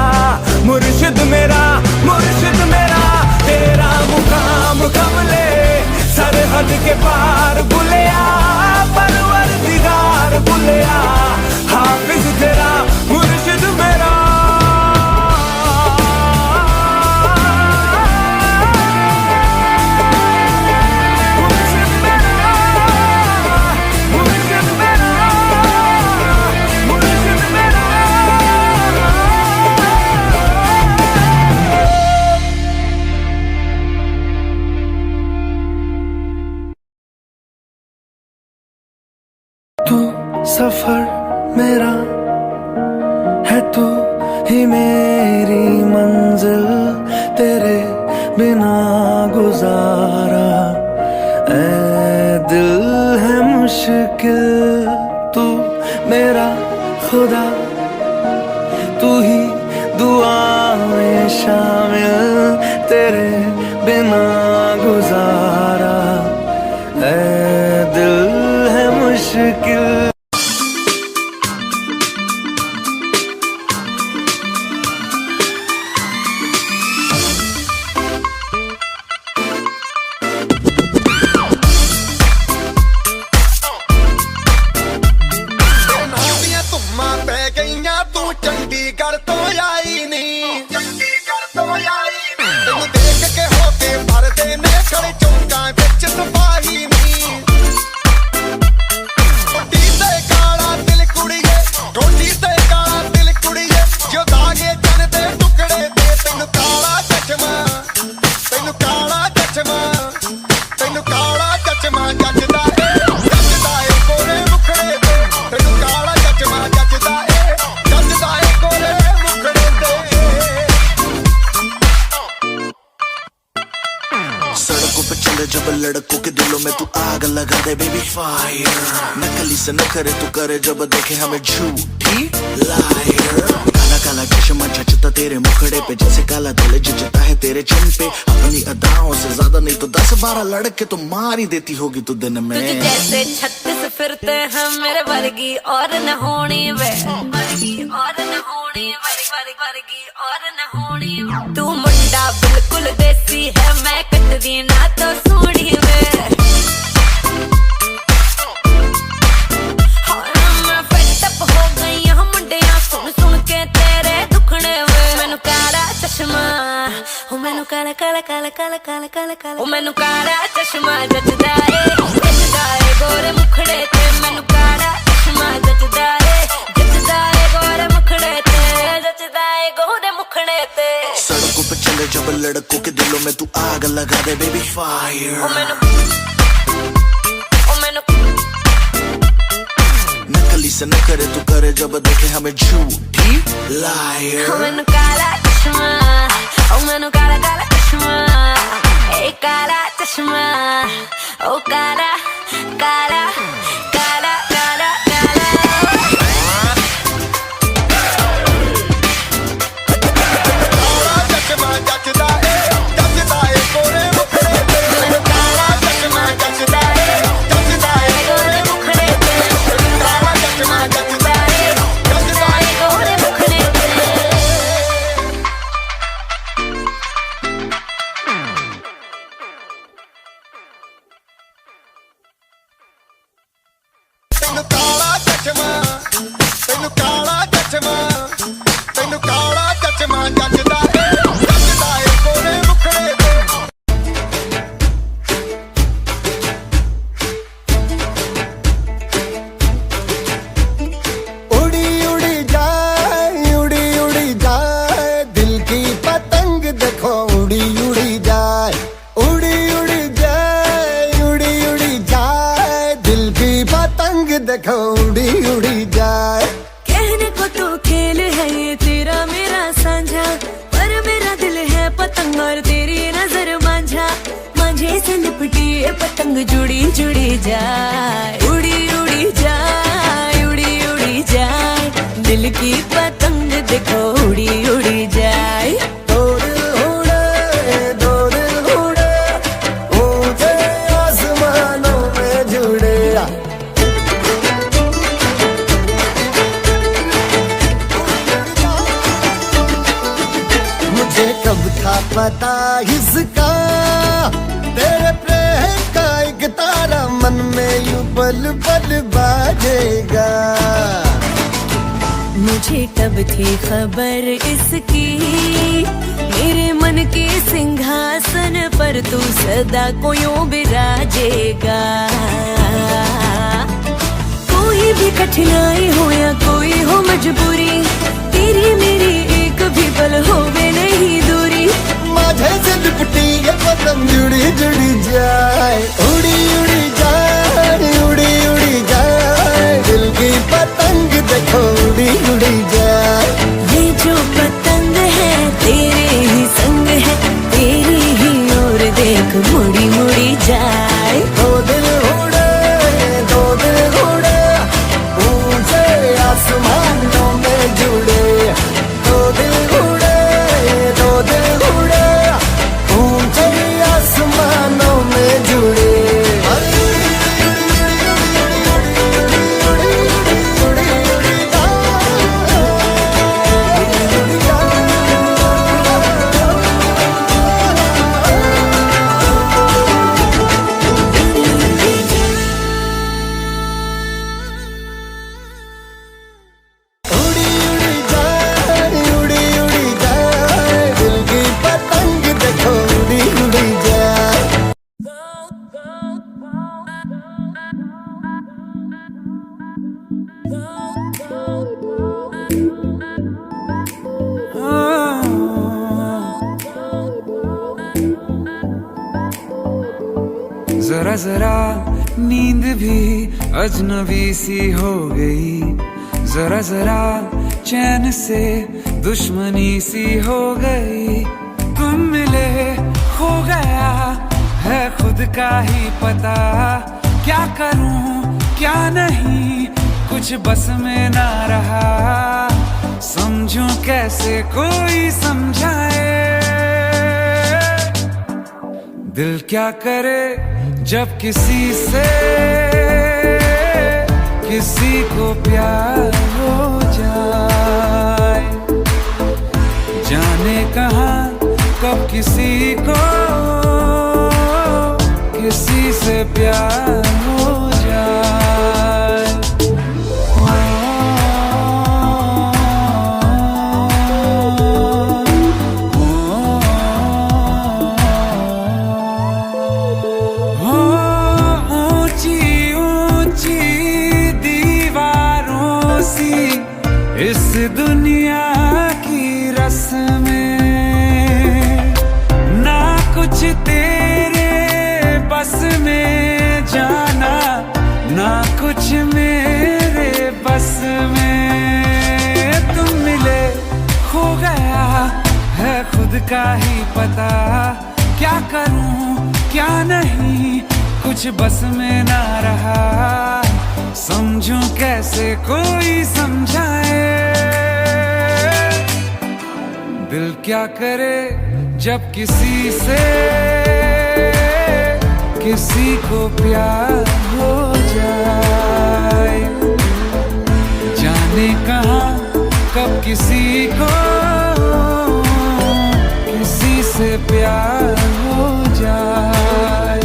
मुर्शिद मेरा तेरा मुकाम कमले सरहद के पार बुलिया। परवरदिगार बुलिया, हाफिज तेरा मुर्शिद मेरा। थी मेरी मंजिल तेरे बिना गुजारा ऐ दिल है मुश्किल तू मेरा खुदा तू ही दुआ में शामिल तेरे बिना गुजारा ऐ दिल है मुश्किल। चंडीगढ़ तो आई नहीं, चंडीगढ़ तो आई नहीं, तेनू देख के होके भरदे ने खड़े चौंका विच सिपाही नहीं। टोटी ते काला दिल कुड़िए, टोटी ते काला दिल कुड़िए, जो दागे जन दे टुकड़े दे तेनू काला चश्मा, तेनू काला चश्मा, तेनू काला चश्मा जचदा ए गोरे मुखड़े ते तेनू काला चश्मा जचदा ए सड़कों पे चले जब लड़कों के दिलों में तू आग लगा दे बेबी फायर। नकली से न करे तू करे जब देखे हमें झूठी लायर। काला काला चश्मा जचता तेरे मुखड़े पे जैसे काला दिल जचता है तेरे चिन पे। अपनी अदाओं से ज्यादा नहीं तो 10-12 लड़के तो मार ही देती होगी तू दिन में। तुझे जैसे 36 फिरते हैं मेरे वर्गी और न होनी वे, वर्गी और न होनी, वर्गी और न होनी। तू मुंडा बिल्कुल देसी है, मैं कटदी ना तो सूढ़ी वे। मैं फेटअप हो गई हूं मुंडिया सुन सुन के तेरे दुखने वे। मैनू काला चश्मा, ओ मैनू काला काला काला काला काला काला काला, ओ मैनू काला चश्मा जचदा ए गोरे मुखड़े ते। मैनू काला चश्मा जचदा ए गोरे मुखड़े ते, जचदा ए गोरे मुखड़े ते। सड़कों पे चले जब लड़कों के दिलों में तू आग लगा दे बेबी फायर। नकली से न करे तू करे जब देखे हमें झूठी लायर। मैनू काला चश्मा, ओ मैनू काला काला चश्मा, ए काला चश्मा, ओ काला काला काला काला काला। काला चश्मा जचदा ए गोरे मुखड़े ते। मैनू काला चश्मा जचदा ए गोरे मुखड़े ते। काला चश्मा जचदा ए गोरे मुखड़े ते। तेनू काला चश्मा, तेनू काला चश्मा, तेनू काला चश्मा जचदा ए गोरे मुखड़े ते। उड़ी उड़ी जाए दिल की पतंग देखो उड़ी उड़ी जाए। उड़ी उड़ी जाए दिल की पतंग देखो उड़ी उड़ी जाए। कहने को तो खेल है ये तेरा मेरा साझा, पर मेरा दिल है पतंग और तेरी नजर मांझा। मांझे से लिपटी ये पतंग जुड़ी जुड़ी जाए। उड़ी उड़ी जाए, उड़ी उड़ी जाए, दिल की पतंग देखो उड़ी उड़ी जाए। दो दिल उड़े ऊंचे आसमानों में जुड़े। मुझे कब था पता इसका, तेरे प्रेम का एक तारा मन में यूं पल पल बाजेगा। मुझे कब थी खबर इसकी, मेरे मन के सिंहासन पर तू सदा को यूं बिराजेगा। कोई भी कठिनाई हो या कोई हो मजबूरी, तेरी मेरी एक भी पल होवे नहीं दूरी। माझे से लिपटी ये पतंग जुड़ी जुड़ी जाए। उड़ी उड़ी जाए, उड़ी उड़ी जाए, दिल की पतंग देखो उड़ी उड़ी जाए। ये जो पतंग जरा जरा नींद भी अजनबी सी हो गई, जरा जरा चैन से दुश्मनी सी हो गई। तुम मिले हो गया है खुद का ही पता, क्या करूं क्या नहीं कुछ बस में ना रहा, समझूं कैसे कोई समझाए। दिल क्या करे जब किसी से किसी को प्यार हो जाए, जाने कहाँ कब किसी को किसी से प्यार हो जाए। ऊंची ऊंची दीवारों सी इस दुनिया की रस्में, ना कुछ तेरे बस में जाना, ना कुछ मेरे बस में। तुम मिले हो गया है खुद का ही पता, क्या करूं क्या नहीं कुछ बस में ना रहा, समझूं कैसे कोई समझाए। दिल क्या करे जब किसी से किसी को प्यार हो जाए, जाने कहाँ कब किसी को किसी से प्यार हो जाए,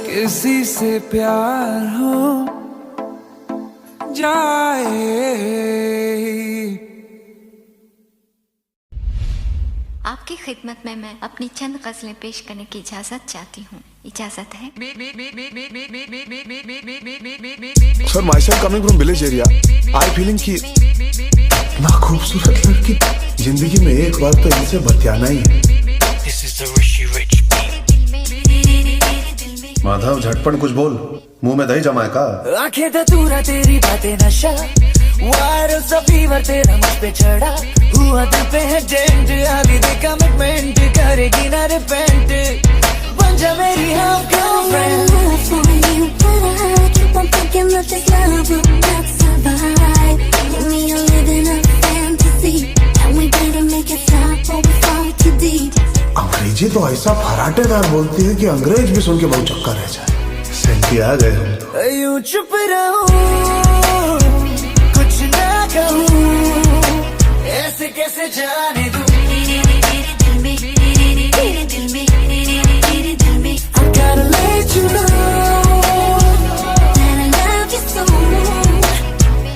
किसी से प्यार हो जाए। आपकी खिदमत में मैं अपनी चंद गजलें पेश करने की इजाजत चाहती हूँ, इजाजत है। Sir my self coming from village area, I feeling कि इतना खूबसूरत लड़की जिंदगी में एक बार तो इनसे बतियाना ही है। माधव झटपट कुछ बोल, मुंह में दही जमाए का। आंखें धतूरा तेरी बातें नशा, वायरल सा फीवर तेरा मुझ पे चढ़ा, हुआ दिल पे है डेंट, आगे दे कमिटमेंट करेगी ना रिपेंट, बन जा मेरी हम गर्लफ्रेंड। अंग्रेजी तो ऐसा फराटेदार बोलती है कि अंग्रेज भी सुन के बहुत चक्का रह जाए। सेंटी आ गए हम तो। यूं चुप रहूं कुछ ना कहूं, ऐसे कैसे जाने दूं तेरे दिल में I gotta let you know that I love you so,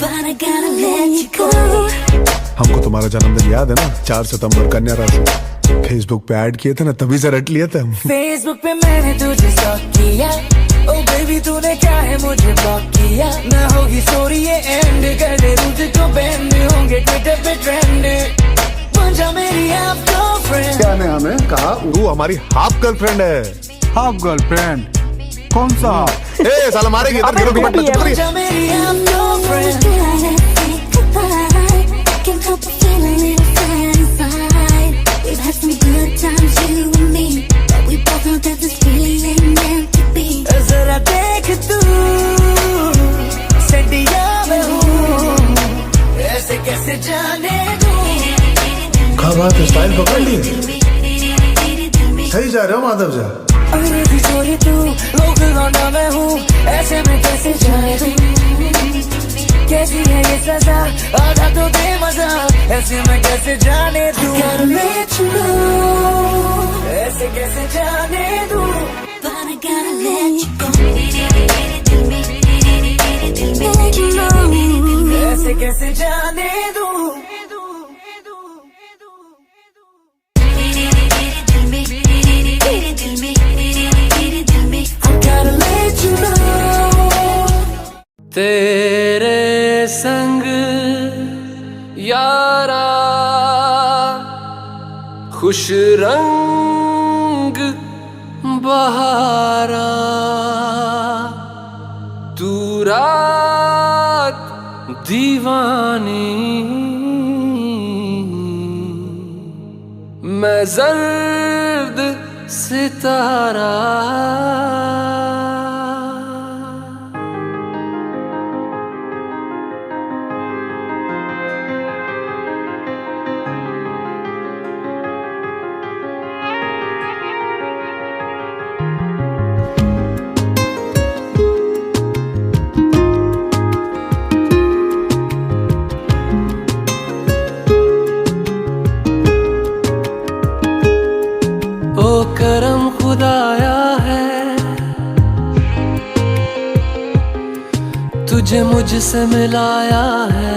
but I gotta let you go। हमको तुम्हारा जन्मदिन याद है ना, 4 सितंबर कन्या राशि, फेसबुक पे ऐड किए थे ना, तभी से रट लिए थे हम। फेसबुक पे मैंने तुझे स्टॉक किया, ओ बेबी तूने क्या है मुझे ब्लॉक किया, ना होगी स्टोरी ये एंड, कर दे तुझको बैंड, होंगे ट्विटर पे ट्रेंड, बन जा मेरी हाफ गर्लफ्रेंड। क्या ने हमें कहा तू हमारी हाफ गर्लफ्रेंड है? हाफ गर्लफ्रेंड कौन सा? ए साला मारेगी इधर, गिरो मत मत। बन जा मेरी half girlfriend. We've had some good times, you and me, but we both know that this really ain't meant to be. जरा देख तू सदिया में हूँ, ऐसे कैसे जाने दूँ। क्या बात है, स्टाइल पकड़ ली, सही जा रहे हो माधव जा। अंग्रेजी छोरी तू, लोकल लौंडा मैं हूँ, ऐसे में कैसे जाने दूँ। कैसी है ये सजा, आधा तो दे मजा, ऐसे में कैसे जाने दूँ। Gotta let you know, ऐसे कैसे जाने दूँ। but I gotta let you go। Let you know, ऐसे कैसे जाने दूँ। I gotta let you know। तेरे संग यारा खुश रंग बहारा तू रात दीवानी मैं जर्द सितारा ओ करम खुदाया है तुझे मुझसे मिलाया है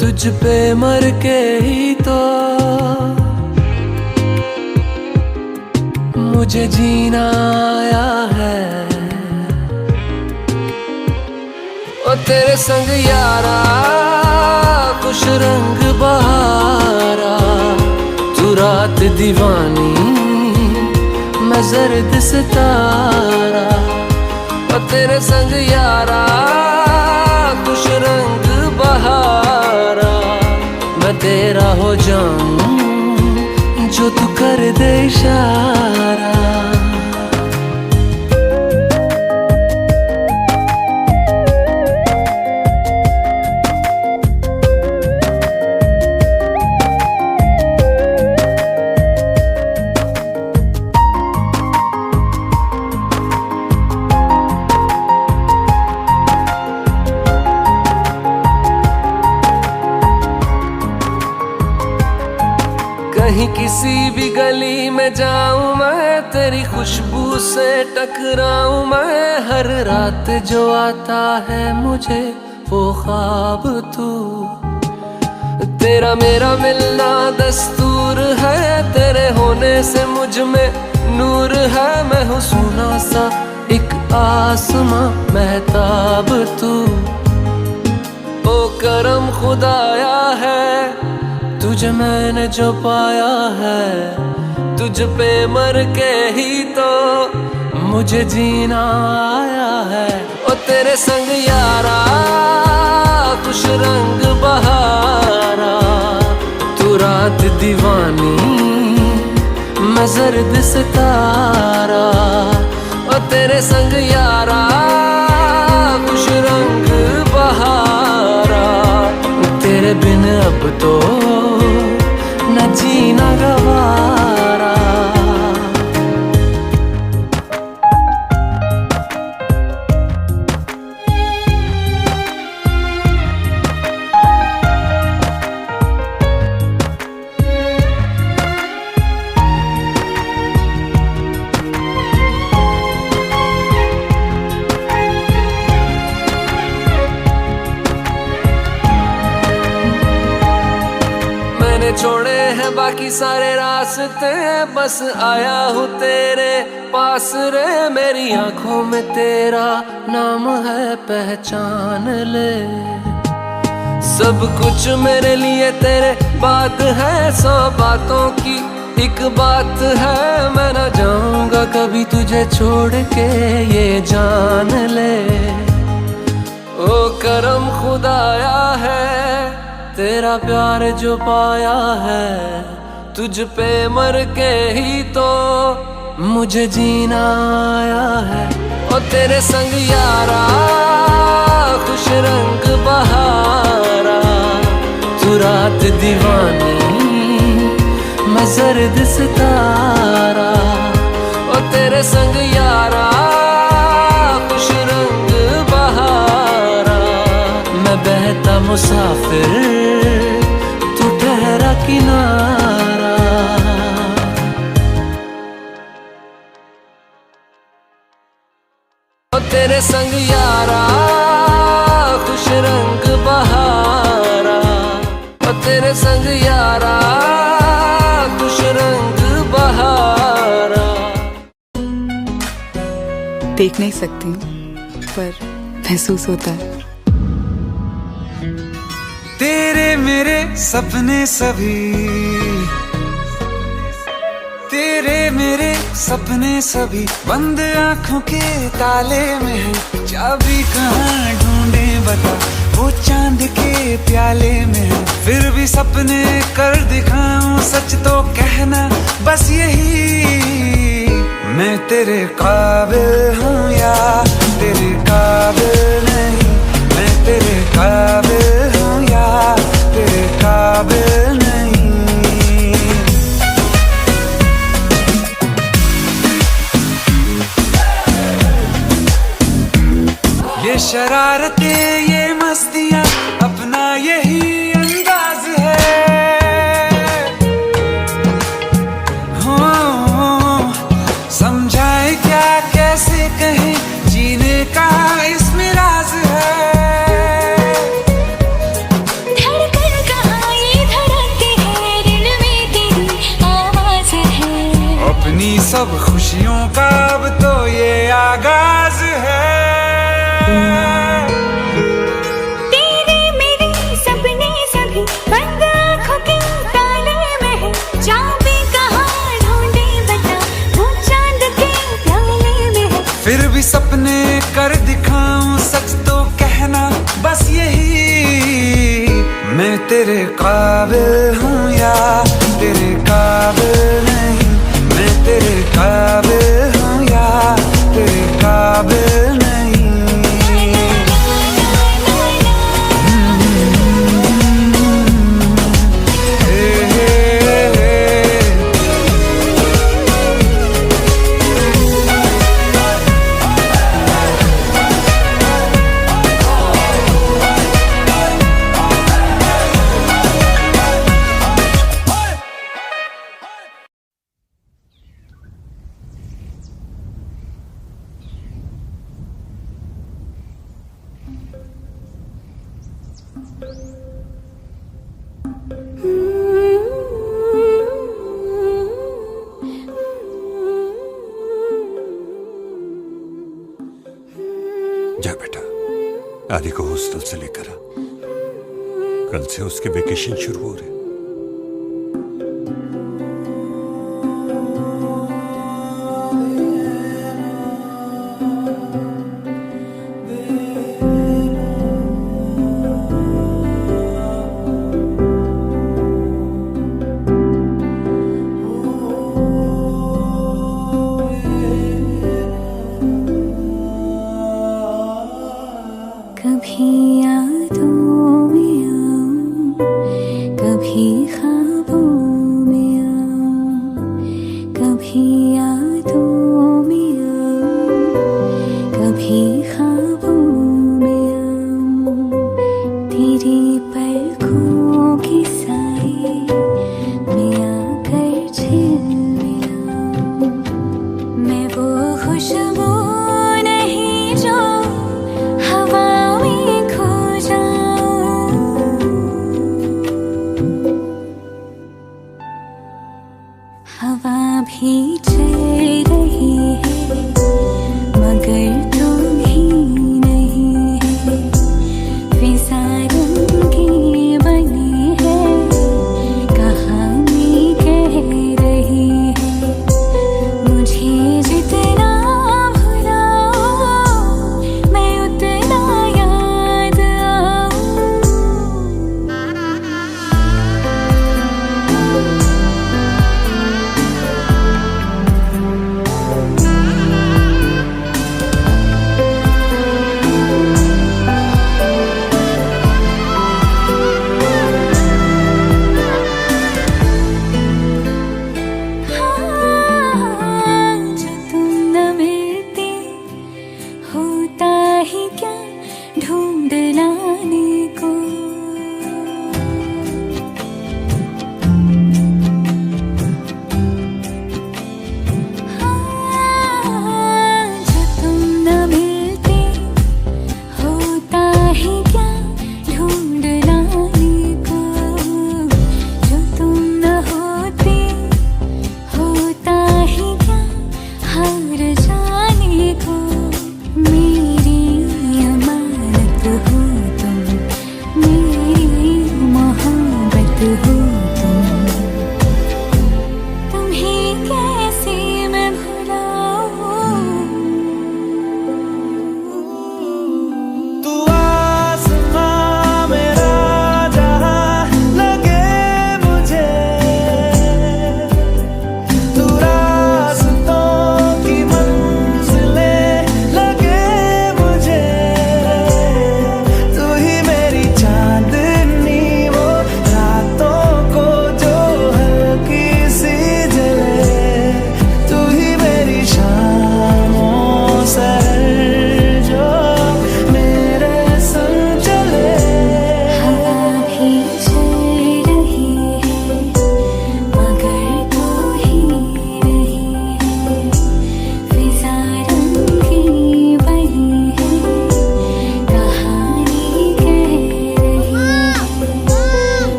तुझ पे मर के ही तो मुझे जीना आया है ओ तेरे संग यारा खुश रंग बहारा तू रात दीवानी मैं जर्द सितारा और तेरे संग यारा खुश रंग बहारा मैं तेरा हो जाऊं जो तू कर दे इशारा कहीं किसी भी गली में जाऊं मैं तेरी खुशबू से टकराऊं मैं हर रात जो आता है मुझे वो ख्वाब तू तेरा मेरा मिलना दस्तूर है तेरे होने से मुझ में नूर है मैं हूँ सोना सा एक आसमां महताब तू ओ करम खुदाया है तुझे मैंने जो पाया है तुझ पे मर के ही तो मुझे जीना आया है ओ तेरे संग यारा खुश रंग बहारा तू रात दीवानी मैं जर्द सितारा ओ तेरे संग यारा खुश रंग बहारा तेरे बिन अब तो न जीना गवारा छोड़े हैं बाकी सारे रास्ते बस आया हूँ तेरे पास रे मेरी आंखों में तेरा नाम है पहचान ले सब कुछ मेरे लिए तेरे बात है 100 बातों की एक बात है मैं ना जाऊंगा कभी तुझे छोड़ के ये जान ले ओ करम खुदाया है तेरा प्यार जो पाया है तुझ पे मर के ही तो मुझे जीना आया है ओ तेरे संग यारा खुश रंग बहारा तू रात दीवानी मैं जर्द सितारा ओ तेरे संग यारा खुश रंग बहारा मैं बहता मुसाफिर तू ठहरा किनारा ओ तेरे संग यारा खुश रंग बहारा ओ तेरे संग यारा खुश रंग बहारा देख नहीं सकती पर महसूस होता है तेरे मेरे सपने सभी सपने सभी बंद आंखों के ताले में है, चाबी कहाँ ढूंढे बता, वो चांद के प्याले में है। फिर भी सपने कर दिखाऊं, सच तो कहना बस यही, मैं तेरे काबिल हूँ या तेरे काबिल नहीं, मैं तेरे काबिल हूँ या तेरे काबिल नहीं। ये शरारतें ये मस्तियाँ अपना यही अंदाज है, हो समझाए क्या कैसे कहें, जीने का इसमें राज है। धड़कन कहाँ ये धड़कती है, दिल में तेरी आवाज है। अपनी सब खुशियों का अब तो ये आगाज है। तेरे मेरे सपने सभी बंद आँखों के ताले में है, चाबी कहाँ ढूंढे बता, वो चांद के प्याले में है। फिर भी सपने कर दिखाऊं, सच तो कहना बस यही, मैं तेरे काबिल हूँ या तेरे काबिल नहीं, मैं तेरे काबिल हूँ या तेरे काबिल नहीं। जा बेटा, आदि को हॉस्टल से लेकर आ, कल से उसके वेकेशन शुरू हो रहे। कभी यादों में आऊं, कभी ख्वाबों में आऊं, कभी यादों में आऊं, कभी ख्वाबों में आऊं, तेरी पलकों के साए में आकर झिलमिलाऊं, मैं वो खुशबू नहीं जो हवा में खो जाऊं, हवा भी चल रही है मगर तू ही नहीं है, फिजा रंगी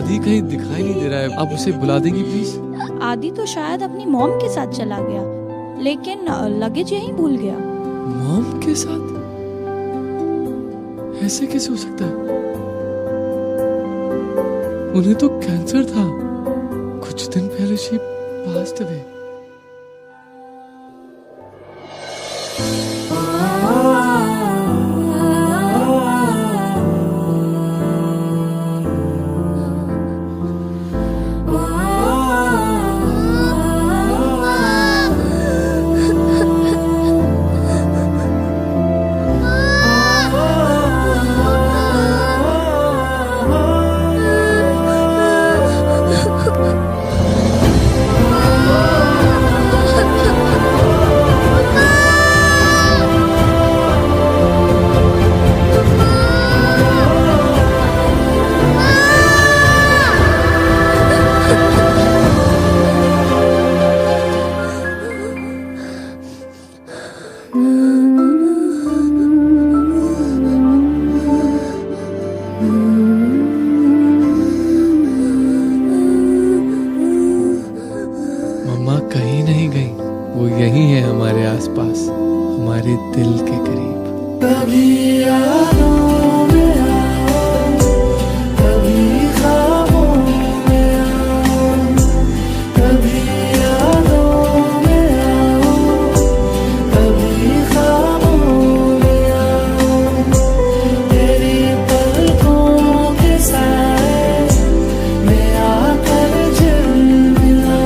आदि कहीं दिखाई नहीं दे रहा है, आप उसे बुला देंगी प्लीज? आदि तो शायद अपनी मॉम के साथ चला गया, लेकिन लगेज यहीं भूल गया। मॉम के साथ? ऐसे कैसे हो सकता है? उन्हें तो कैंसर था, कुछ दिन पहले शी पास्ट अवे। मम्मा कहीं नहीं गई, वो यहीं है हमारे आसपास, हमारे दिल के करीब। कभी यादों में आओ, कभी ख्वाबों में आओ, कभी यादों में आओ, कभी ख्वाबों में आओ, तेरी पलकों के साए में आकर झिलमिलाओ।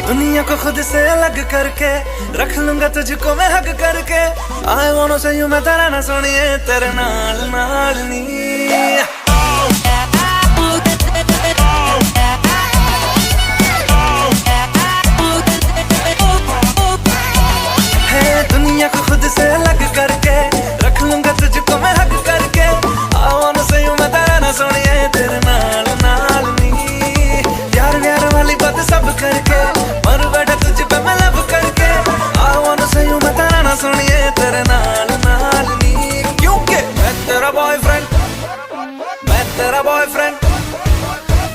दुनिया को खुद से अलग करके रख लूंगा तुझको मैं हक करके। I wanna say you मैं तेरा ना सुनिए तेरे नाल नाल नी। दुनिया को खुद से अलग करके रख लूंगा तुझको मैं हक करके। I wanna say you मैं तेरा ना सुनिए तेरे नाल नाल नी। प्यार प्यार वाली बात सब करके मर बैठा तुझ पे मैं लब करके। I wanna say you मैं तेरा ना सुनिए तेरे नाल नाल नी। क्योंकि मैं तेरा बॉयफ्रेंड, मैं तेरा बॉयफ्रेंड,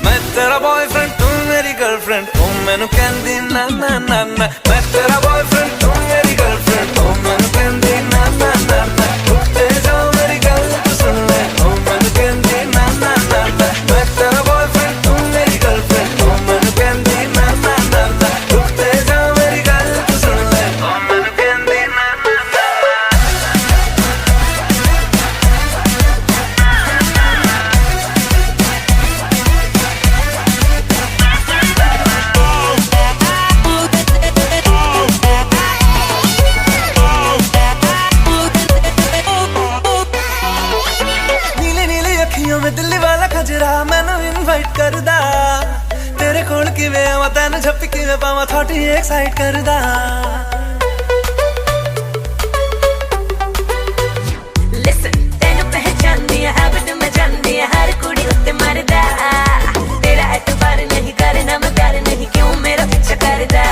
मैं तेरा बॉयफ्रेंड, तू मेरी गर्लफ्रेंड। तू मैनू कहंदी ना ना ना ना। मैं तेरा बॉयफ्रेंड, तू मेरी गर्लफ्रेंड। तू मैनू कहंदी ना ना ना ना। रुकते जाओ मेरी गल तू सुन ले। तू मैनू कहंदी ना ना ना ना। मैं तेरा बॉयफ्रेंड, तू मेरी गर्लफ्रेंड। तू मैनू कहंदी ना ना ना ना। रुकते जाओ मेरी गल तू सुन ले। तू मैनू कहंदी ना ना ना। नीले नीले अखियों में दिल्ली वाला खजरा मैनू इनवाइट करदा। तेरे कोल किवें आवां तैनू झप्पी किवें पावां थोड़ी एक्साइट करदा। Listen, ਤੈਨੂੰ ਪਹਿਚਾਨਦੀ ਆ habit ਮੈਂ ਜਾਣਦੀ ਆ ਹਰ ਕੁੜੀ ਉੱਤੇ ਮਰਦਾ। ਤੇਰਾ ਐਤਬਾਰ ਨਹੀਂ ਕਰਨਾ ਮੈਂ प्यार नहीं क्यों मेरा पीछा करदा।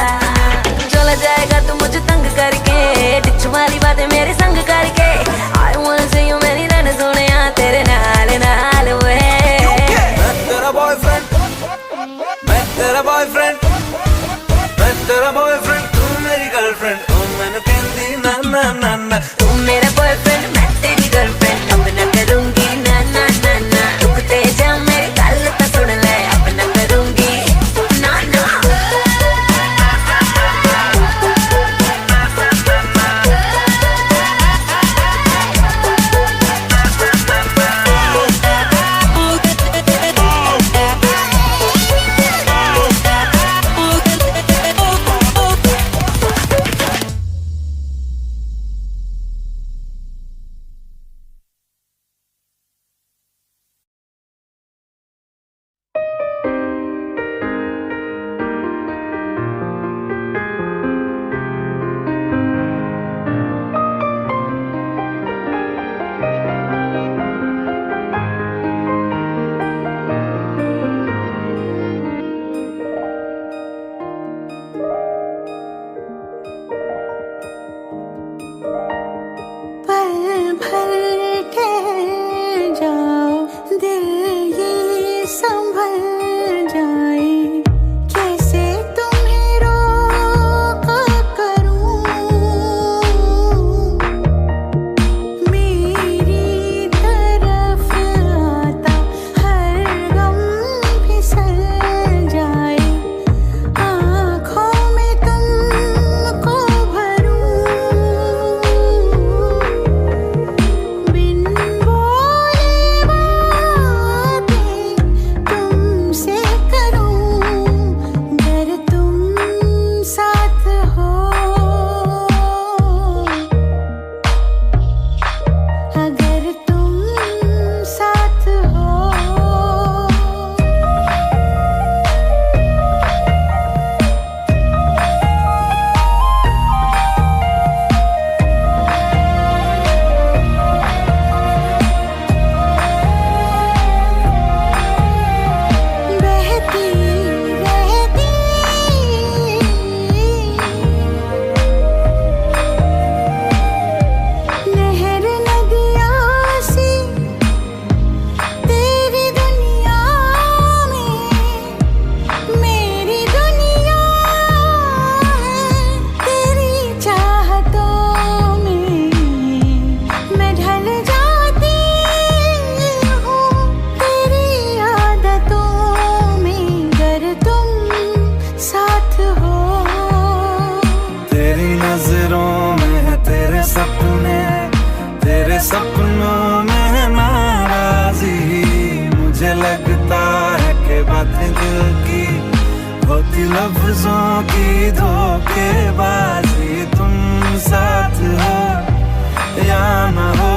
चला जाएगा तू मुझे तंग करके डिच वाली बातें मेरे संग करके। I wanna say you मेरी रन सोनिया तेरे नाल नाल वे। मैं तेरा बॉयफ्रेंड, मैं तेरा बॉयफ्रेंड, मैं तेरा बॉयफ्रेंड, तू मेरी गर्लफ्रेंड। लफ्जों की धोखेबाजी, तुम साथ हो या ना हो